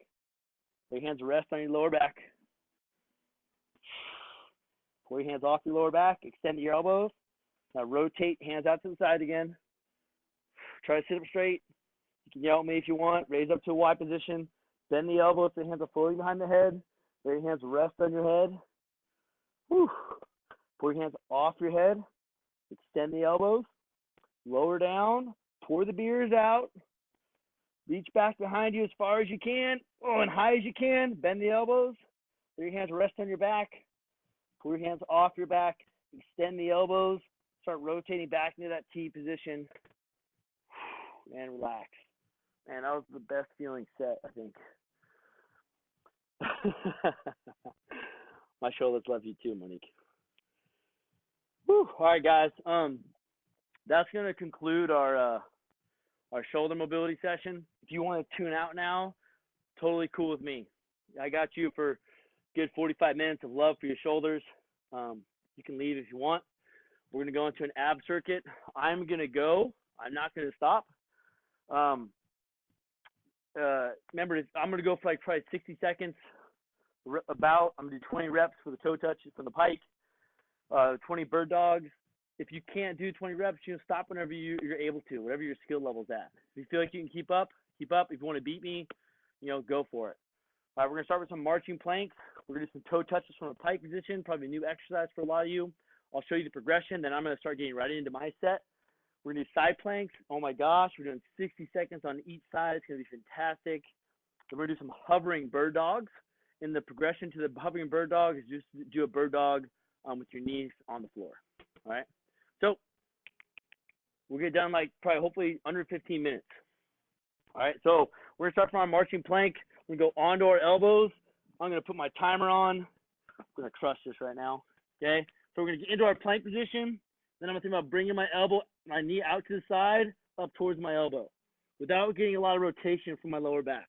Let your hands rest on your lower back. Pull your hands off your lower back. Extend your elbows. Now rotate, hands out to the side again. Try to sit up straight. You can yell at me if you want. Raise up to a Y position. Bend the elbows so the hands are floating behind the head. Let your hands rest on your head. Whew. Pull your hands off your head. Extend the elbows. Lower down. Pour the beers out. Reach back behind you as far as you can. Oh, and high as you can. Bend the elbows. Let your hands rest on your back. Pull your hands off your back. Extend the elbows. Start rotating back into that T position. And relax. Man, that was the best feeling set, I think. My shoulders love you too, Monique. Whew. All right, guys. that's going to conclude our shoulder mobility session. If you want to tune out now, totally cool with me. I got you for a good 45 minutes of love for your shoulders. You can leave if you want. We're going to go into an ab circuit. I'm going to go. I'm not going to stop. Remember, I'm going to go for like probably 60 seconds. I'm going to do 20 reps for the toe touches from the pike, 20 bird dogs. If you can't do 20 reps, stop whenever you're able to, whatever your skill level's at. If you feel like you can keep up, keep up. If you want to beat me, go for it. All right, we're going to start with some marching planks. We're going to do some toe touches from a pike position, probably a new exercise for a lot of you. I'll show you the progression, then I'm going to start getting right into my set. We're going to do side planks. Oh my gosh, we're doing 60 seconds on each side. It's going to be fantastic. Then we're going to do some hovering bird dogs. And the progression to the hovering bird dog is just do a bird dog with your knees on the floor. All right, so we'll get done like probably hopefully under 15 minutes. All right, so we're going to start from our marching plank. We're going to go onto our elbows. I'm going to put my timer on. I'm going to crush this right now. Okay, so we're going to get into our plank position. Then I'm going to think about bringing my knee out to the side, up towards my elbow, without getting a lot of rotation from my lower back.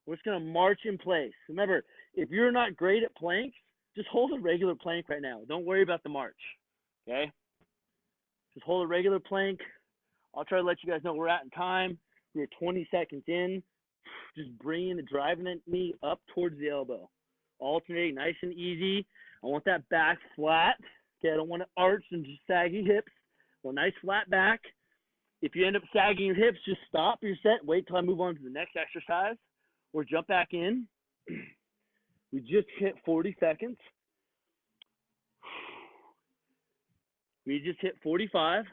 We're just going to march in place. Remember, if you're not great at planks, just hold a regular plank right now. Don't worry about the march, okay? Just hold a regular plank. I'll try to let you guys know where we're at in time. We're 20 seconds in. Just driving the knee up towards the elbow. Alternating nice and easy. I want that back flat. Okay, I don't want to arch and just saggy hips. Well, nice flat back. If you end up sagging your hips, just stop your set. Wait till I move on to the next exercise. Or jump back in. We just hit 40 seconds. We just hit 45.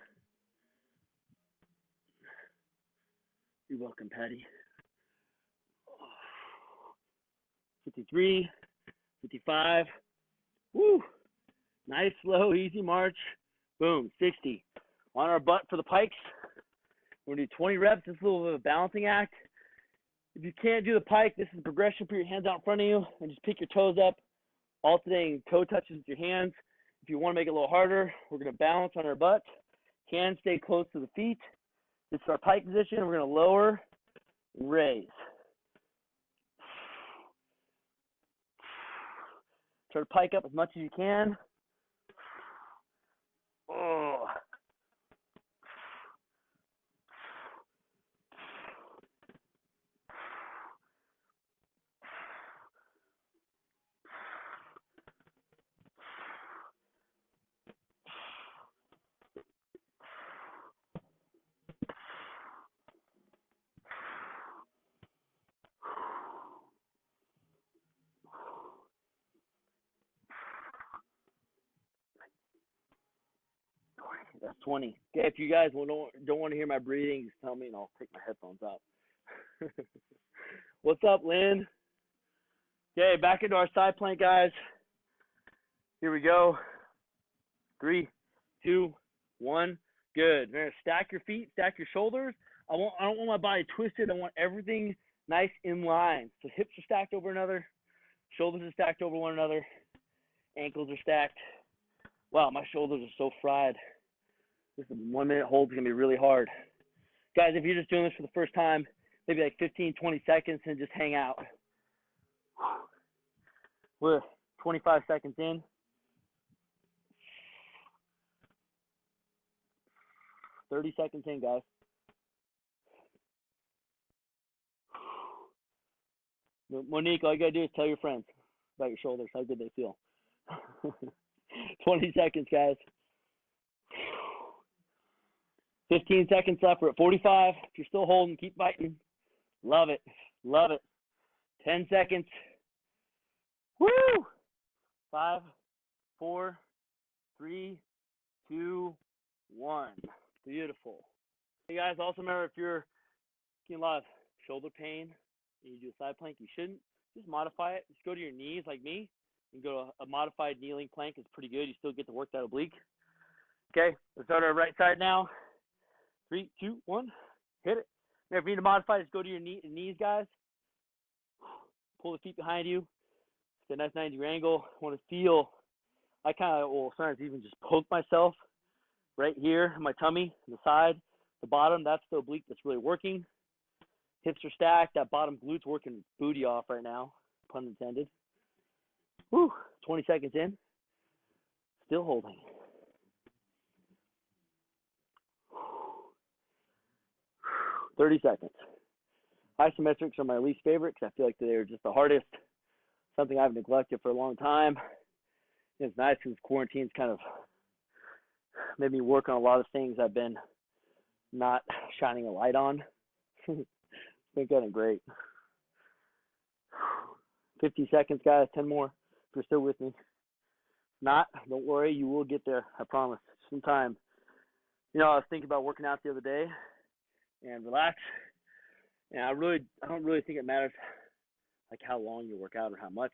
You're welcome, Patty. 53, 55. Woo! Nice, slow, easy march. Boom, 60. On our butt for the pikes. We're going to do 20 reps. This is a little bit of a balancing act. If you can't do the pike, this is a progression. Put your hands out in front of you and just pick your toes up, alternating toe touches with your hands. If you want to make it a little harder, we're going to balance on our butt. Hands stay close to the feet. This is our pike position. We're going to lower and raise. Try to pike up as much as you can. Oh. That's 20. Okay, if you guys don't want to hear my breathing, just tell me and I'll take my headphones out. What's up, Lynn? Okay, back into our side plank, guys. Here we go. 3, 2, 1. Good. You're gonna stack your feet, stack your shoulders. I don't want my body twisted. I want everything nice in line. So hips are stacked over another, shoulders are stacked over one another, ankles are stacked. Wow, my shoulders are so fried. This 1 minute hold is going to be really hard. Guys, if you're just doing this for the first time, maybe like 15, 20 seconds and just hang out. We're 25 seconds in. 30 seconds in, guys. Monique, all you got to do is tell your friends about your shoulders, how good they feel. 20 seconds, guys. 15 seconds left. We're at 45. If you're still holding, keep fighting. Love it. Love it. 10 seconds. Woo! 5, 4, 3, 2, 1. Beautiful. Hey, guys, also remember if you're getting a lot of shoulder pain and you do a side plank, you shouldn't. Just modify it. Just go to your knees like me and go to a modified kneeling plank. It's pretty good. You still get to work that oblique. Okay, let's start our right side now. 3, 2, 1. Hit it. Now, if you need to modify, just go to your knees, guys. Pull the feet behind you. Get a nice 90-degree angle. I want to feel, I kind of will sometimes even just poke myself right here, my tummy, the side, the bottom, that's the oblique that's really working. Hips are stacked. That bottom glute's working booty off right now, pun intended. Whew, 20 seconds in. Still holding. Whew, 30 seconds. Isometrics are my least favorite because I feel like they're just the hardest. Something I've neglected for a long time. It's nice because quarantine's kind of made me work on a lot of things I've been not shining a light on. It's been kind of great. 50 seconds, guys. 10 more if you're still with me. Not, don't worry, you will get there. I promise. Sometime. I was thinking about working out the other day and relax. And I don't really think it matters like how long you work out or how much.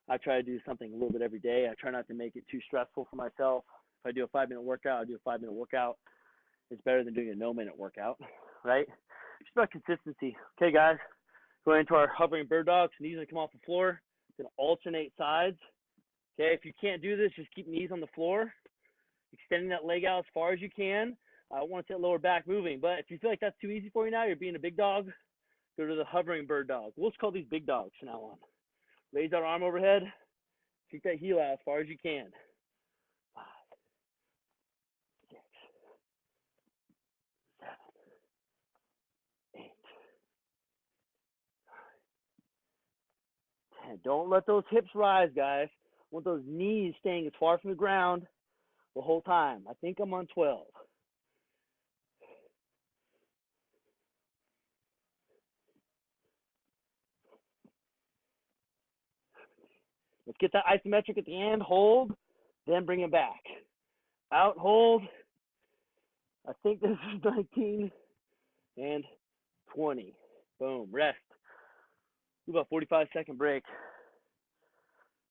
I try to do something a little bit every day. I try not to make it too stressful for myself. If I do a 5-minute workout, I do a 5-minute workout. It's better than doing a no-minute workout, right? It's about consistency. Okay, guys, going into our hovering bird dogs. Knees going to come off the floor. It's going to alternate sides. Okay, if you can't do this, just keep knees on the floor, extending that leg out as far as you can. I want that lower back moving, but if you feel like that's too easy for you now, you're being a big dog, go to the hovering bird dog. We'll just call these big dogs from now on. Raise that arm overhead, keep that heel out as far as you can. 5, 6, 7, 8, 9, 10. Don't let those hips rise, guys. I want those knees staying as far from the ground the whole time. I think I'm on 12. Let's get that isometric at the end. Hold, then bring it back. Out, hold. I think this is 19 and 20. Boom, rest. Do about 45-second break.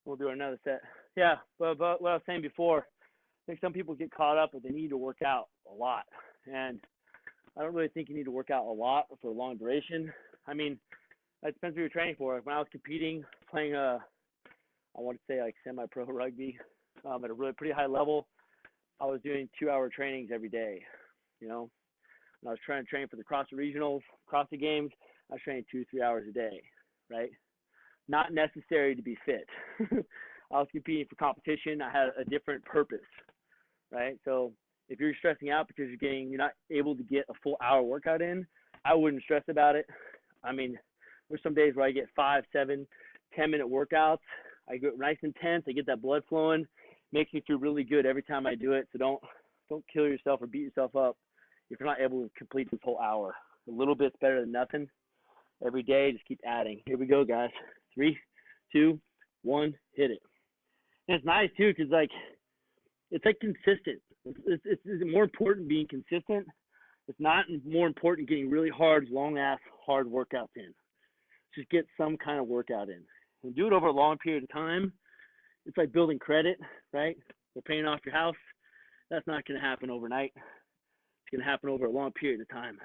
We'll do another set. Yeah, but what I was saying before, I think some people get caught up with the need to work out a lot. And I don't really think you need to work out a lot for a long duration. I mean, that depends what you're training for. When I was competing, playing I want to say like semi-pro rugby at a really pretty high level, I was doing 2-hour trainings every day, And I was trying to train for the CrossFit Regionals, CrossFit Games. I was training 2-3 hours a day, right? Not necessary to be fit. I was competing for competition. I had a different purpose, right? So if you're stressing out because you're not able to get a full hour workout in, I wouldn't stress about it. I mean, there's some days where I get 5, 7, 10-minute workouts. I go nice intense. I get that blood flowing. Makes me feel really good every time I do it. So don't kill yourself or beat yourself up if you're not able to complete this whole hour. A little bit's better than nothing. Every day, just keep adding. Here we go, guys. 3, 2, 1, hit it. And it's nice too, cause it's consistent. It's more important being consistent. It's not more important getting really hard workouts in. Just get some kind of workout in. And do it over a long period of time. It's like building credit, right? We're paying off your house. That's not going to happen overnight. It's going to happen over a long period of time.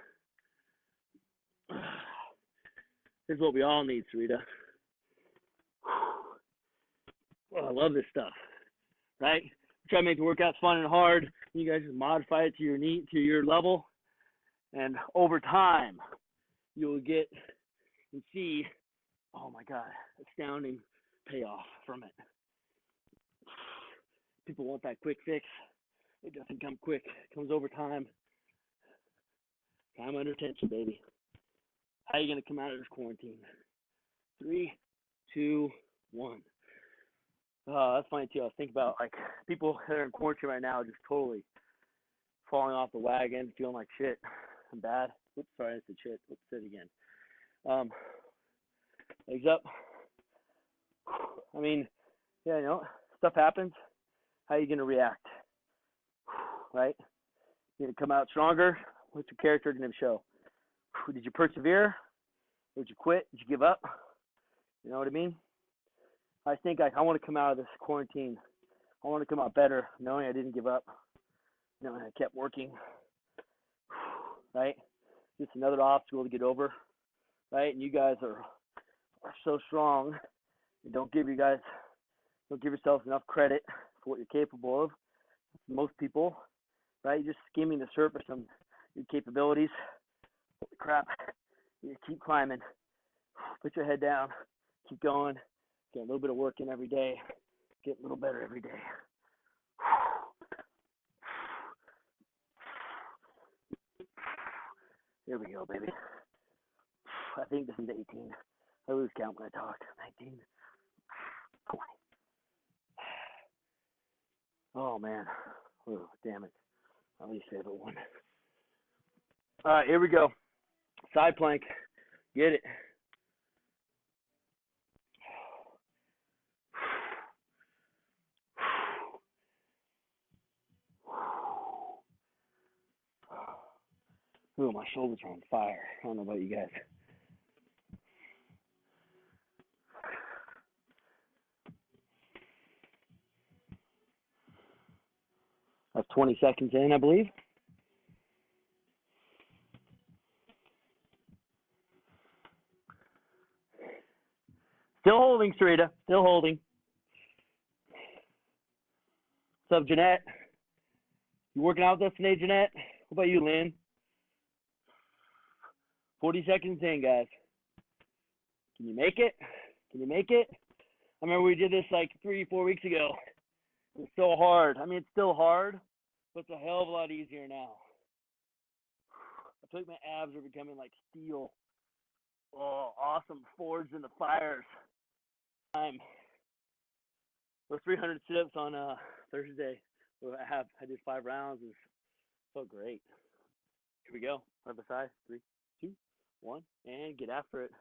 This is what we all need, Sarita. Well, I love this stuff, right? Try to make the workouts fun and hard. You guys just modify it to your level. And over time, you'll get and see, oh my God, astounding payoff from it. People want that quick fix. It doesn't come quick. It comes over time. Time under tension, baby. How are you going to come out of this quarantine? 3, 2, 1. That's funny too. I was thinking about people that are in quarantine right now just totally falling off the wagon, feeling like shit. I'm bad. Oops, sorry, I said shit. Let's say it again. Legs up. I mean, yeah, stuff happens. How are you going to react? Right? You're going to come out stronger. What's your character going to show? Did you persevere? Did you quit? Did you give up? You know what I mean? I think I want to come out of this quarantine. I want to come out better, knowing I didn't give up, knowing I kept working. Right? Just another obstacle to get over. Right? And you guys are so strong. Don't give yourselves enough credit for what you're capable of. Most people right? You're just skimming the surface of your capabilities. Holy crap. You keep climbing. Put your head down. Keep going. Get a little bit of work in every day. Get a little better every day. Here we go, baby. I think this is 18. I lose count when I talk. 19. 20. Oh, man. Oh, damn it. My least favorite one. All right, here we go. Side plank. Get it. Ooh, my shoulders are on fire. I don't know about you guys. That's 20 seconds in, I believe. Still holding, Sarita. Still holding. What's up, Jeanette? You working out with us today, Jeanette? What about you, Lynn? 40 seconds in, guys. Can you make it? Can you make it? I remember we did this like 3-4 weeks ago. It was so hard. I mean, it's still hard, but it's a hell of a lot easier now. I feel like my abs are becoming like steel. Oh, awesome. Forged in the fires. Those 300 sit-ups on Thursday. I did 5 rounds. It felt great. Here we go. Right beside. 3, 2, 1, and get after it.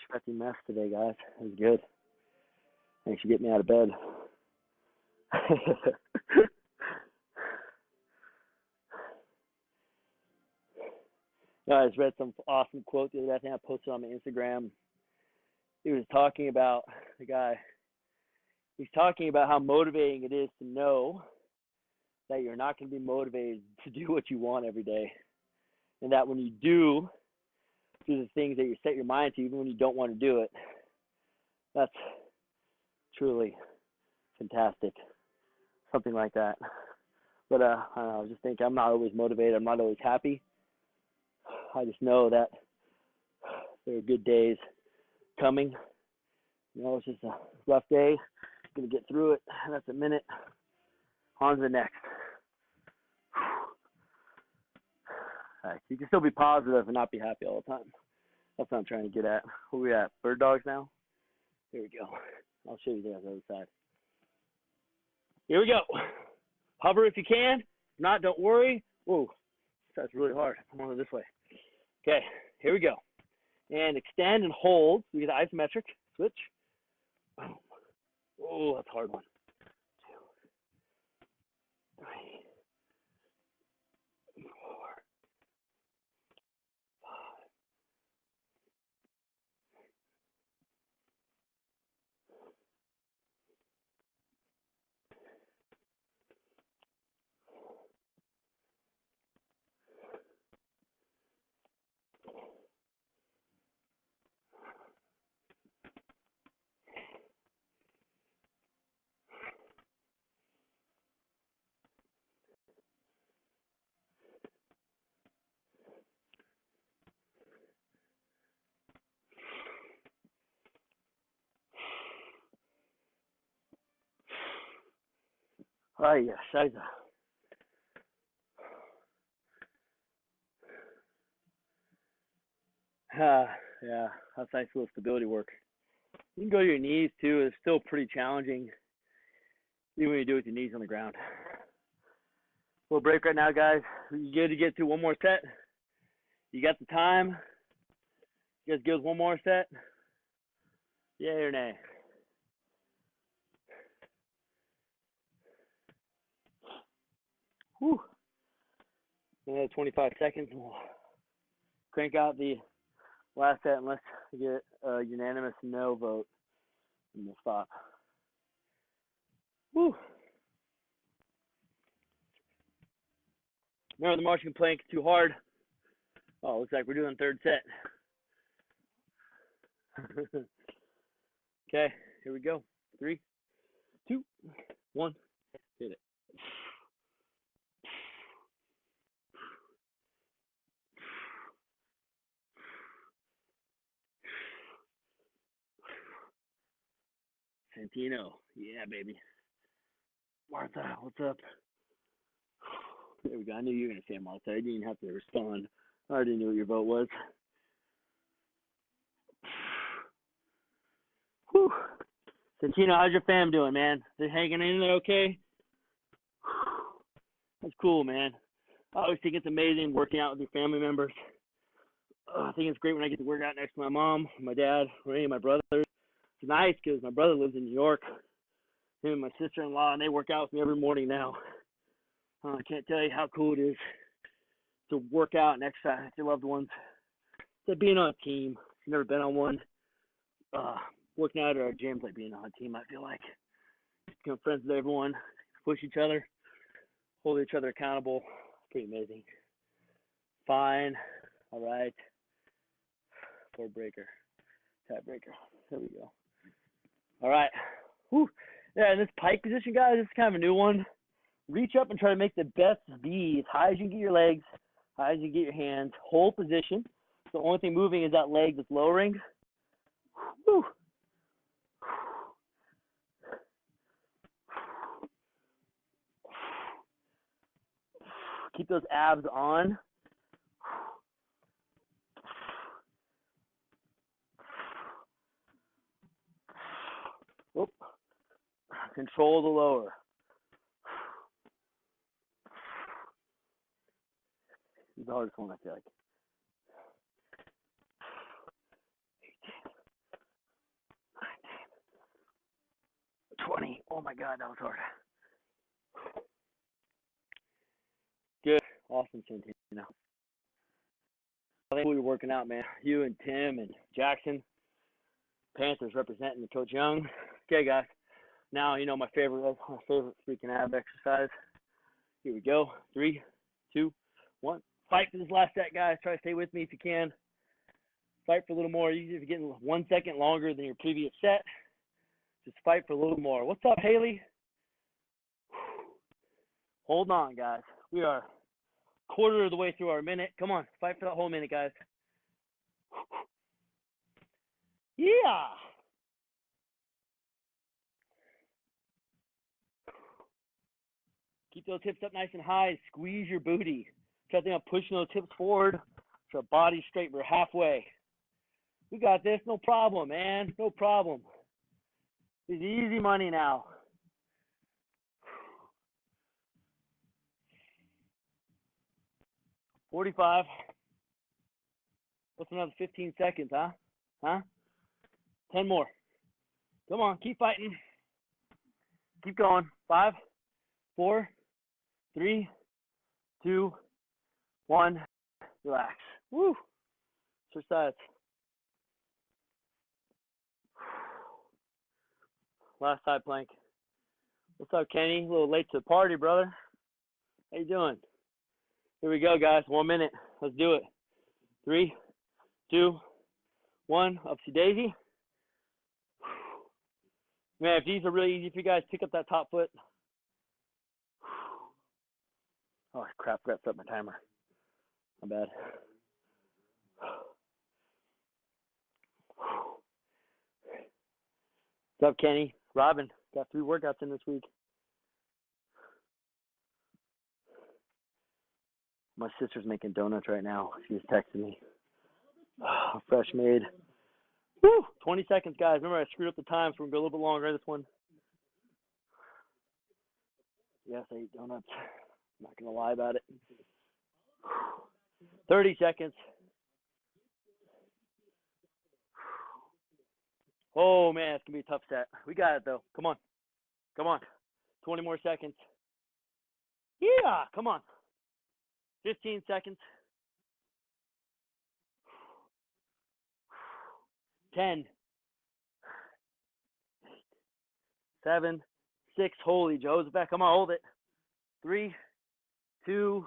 Sweaty mess today, guys. It was good. Thanks for getting me out of bed. I just read some awesome quote the other day. I think I posted on my Instagram. He was talking about the guy. He's talking about how motivating it is to know that you're not going to be motivated to do what you want every day, and that when you do the things that you set your mind to, even when you don't want to do it, that's truly fantastic. Something like that. But I don't know, I just think I'm not always motivated. I'm not always happy. I just know that there are good days coming. You know, it's just a rough day. Gonna get through it. That's a minute. On to the next. All right, you can still be positive and not be happy all the time. That's what I'm trying to get at. Where we at? Bird dogs now? Here we go. I'll show you there on the other side. Here we go. Hover if you can. If not, don't worry. Whoa, that's really hard. I'm going this way. Okay, here we go. And extend and hold. We get the isometric. Switch. Boom. Oh, that's a hard one. 2, 3, 4, 5. Oh, yeah, scheiße. Yeah, that's nice little stability work. You can go to your knees too. It's still pretty challenging, even when you do it with your knees on the ground. Little break right now, guys. You good to get to one more set? You got the time? You guys good with one more set? Yay or nay? Whew. 25 seconds. We'll crank out the last set unless we get a unanimous no vote, and we'll stop. Whew. Remember the marching plank too hard? Oh, looks like we're doing third set. Okay, here we go. 3, 2, 1, hit it. Santino, yeah, baby. Martha, what's up? There we go. I knew you were going to say Martha. I didn't even have to respond. I already knew what your vote was. Whew. Santino, how's your fam doing, man? They hanging in there okay? That's cool, man. I always think it's amazing working out with your family members. I think it's great when I get to work out next to my mom, my dad, or any of my brothers. It's nice because my brother lives in New York. Him and my sister-in-law, and they work out with me every morning now. I can't tell you how cool it is to work out and exercise with your loved ones. It's like being on a team. If you've never been on one, working out at our gym's like being on a team, I feel like. Become friends with everyone, push each other, hold each other accountable. It's pretty amazing. Fine. All right. Board breaker. Tiebreaker. There we go. All right. Whew. Yeah, in this pike position, guys, this is kind of a new one. Reach up and try to make the best be as high as you can get your legs, high as you get your hands. Hold position. The only thing moving is that leg that's lowering. Whew. Keep those abs on. Oop. Control the lower. This is the hardest one, I feel like. 20. Oh my God, that was hard. Good. Awesome, Santino. I think we were working out, man. You and Tim and Jackson. Panthers representing Coach Young. Okay, guys. Now you know my favorite freaking ab exercise. Here we go. 3, 2, 1. Fight for this last set, guys. Try to stay with me if you can. Fight for a little more. Usually if you're getting 1 second longer than your previous set, just fight for a little more. What's up, Haley? Hold on, guys. We are quarter of the way through our minute. Come on. Fight for that whole minute, guys. Yeah. Keep those hips up nice and high. Squeeze your booty. Try to think of pushing those hips forward so our body's straight. We're halfway. We got this. No problem, man. No problem. It's easy money now. $45. What's another 15 seconds, huh? 10 more. Come on. Keep fighting. Keep going. 5, 4, 3, 2, 1. Relax. Woo. Exercise. Last side plank. What's up, Kenny? A little late to the party, brother. How you doing? Here we go, guys. 1 minute. Let's do it. 3, 2, 1. Upsy daisy. Man, if these are really easy for you guys, pick up that top foot. Oh, crap. Got set my timer. My bad. What's up, Kenny? Robin, got 3 workouts in this week. My sister's making donuts right now. She's texting me. Fresh made. Woo! 20 seconds, guys. Remember, I screwed up the time, so we're going to go a little bit longer this one. Yes, I ate donuts. I'm not going to lie about it. 30 seconds. Oh, man, it's going to be a tough set. We got it, though. Come on. Come on. 20 more seconds. Yeah, come on. 15 seconds. 10. 7, 6. Holy Joseph. Come on, hold it. 3, 2,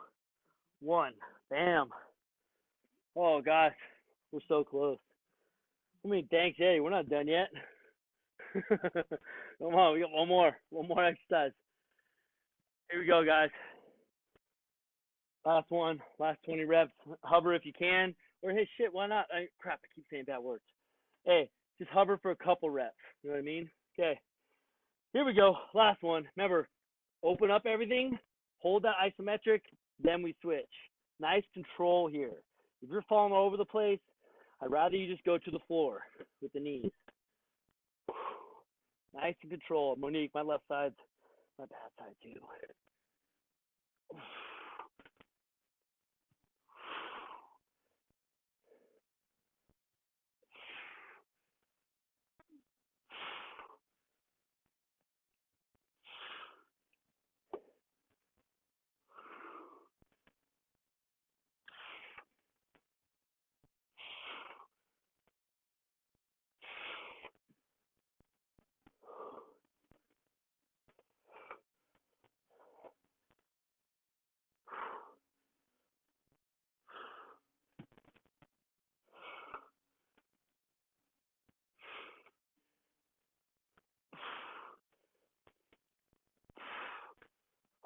1. Bam. Oh, gosh. We're so close. I mean, thanks, Eddie. We're not done yet. Come on, we got one more exercise. Here we go, guys. Last one, last 20 reps. Hover if you can, or hey, shit, why not? Crap, I keep saying bad words. Hey, just hover for a couple reps. You know what I mean? Okay. Here we go. Last one. Remember, open up everything, hold that isometric, then we switch. Nice control here. If you're falling all over the place, I'd rather you just go to the floor with the knees. Nice and controlled. Monique, my left side's my bad side too.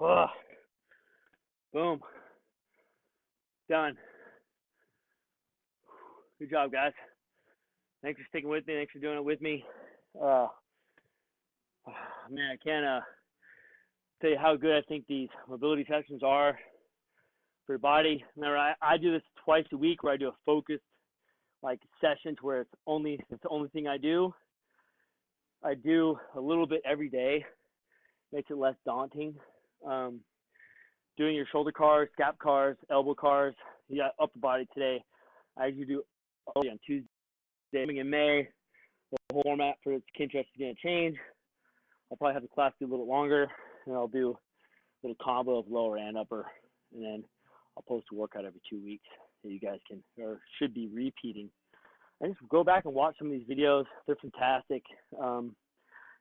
Oh, boom. Done. Good job, guys. Thanks for sticking with me. Thanks for doing it with me. Man, I can't tell you how good I think these mobility sessions are for your body. Remember, I do this twice a week where I do a focused like session to where it's the only thing I do. I do a little bit every day. Makes it less daunting. Doing your shoulder cars, scap cars, elbow cars. You got upper body today. I usually do on Tuesday. In May, the whole format for its Kintrust is going to change. I'll probably have the class do a little longer, and I'll do a little combo of lower and upper, and then I'll post a workout every 2 weeks that you guys can or should be repeating. And just go back and watch some of these videos. They're fantastic.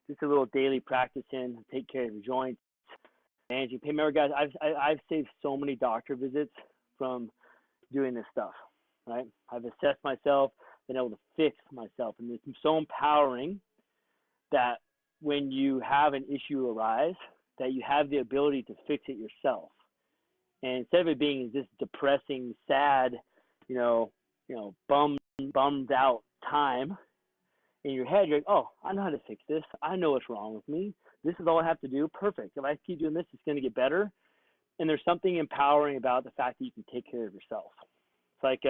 Just a little daily practice in, take care of your joints, managing pain. Remember, guys, I've saved so many doctor visits from doing this stuff, right? I've assessed myself, been able to fix myself, and it's so empowering that when you have an issue arise, that you have the ability to fix it yourself. And instead of it being this depressing, sad, bummed out time, in your head, you're like, oh, I know how to fix this. I know what's wrong with me. This is all I have to do. Perfect. If I keep doing this, it's going to get better. And there's something empowering about the fact that you can take care of yourself. It's like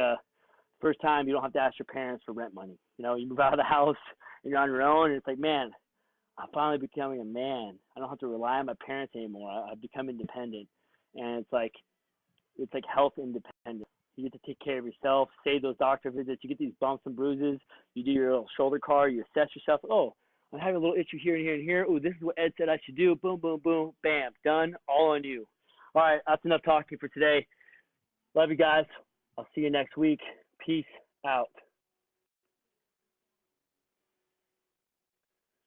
first time you don't have to ask your parents for rent money. You move out of the house and you're on your own, and it's like, man, I'm finally becoming a man. I don't have to rely on my parents anymore. I've become independent. And it's like health independence. You get to take care of yourself, save those doctor visits. You get these bumps and bruises. You do your little shoulder car. You assess yourself. Oh, I'm having a little issue here and here and here. Oh, this is what Ed said I should do. Boom, boom, boom. Bam. Done. All on you. All right. That's enough talking for today. Love you guys. I'll see you next week. Peace out.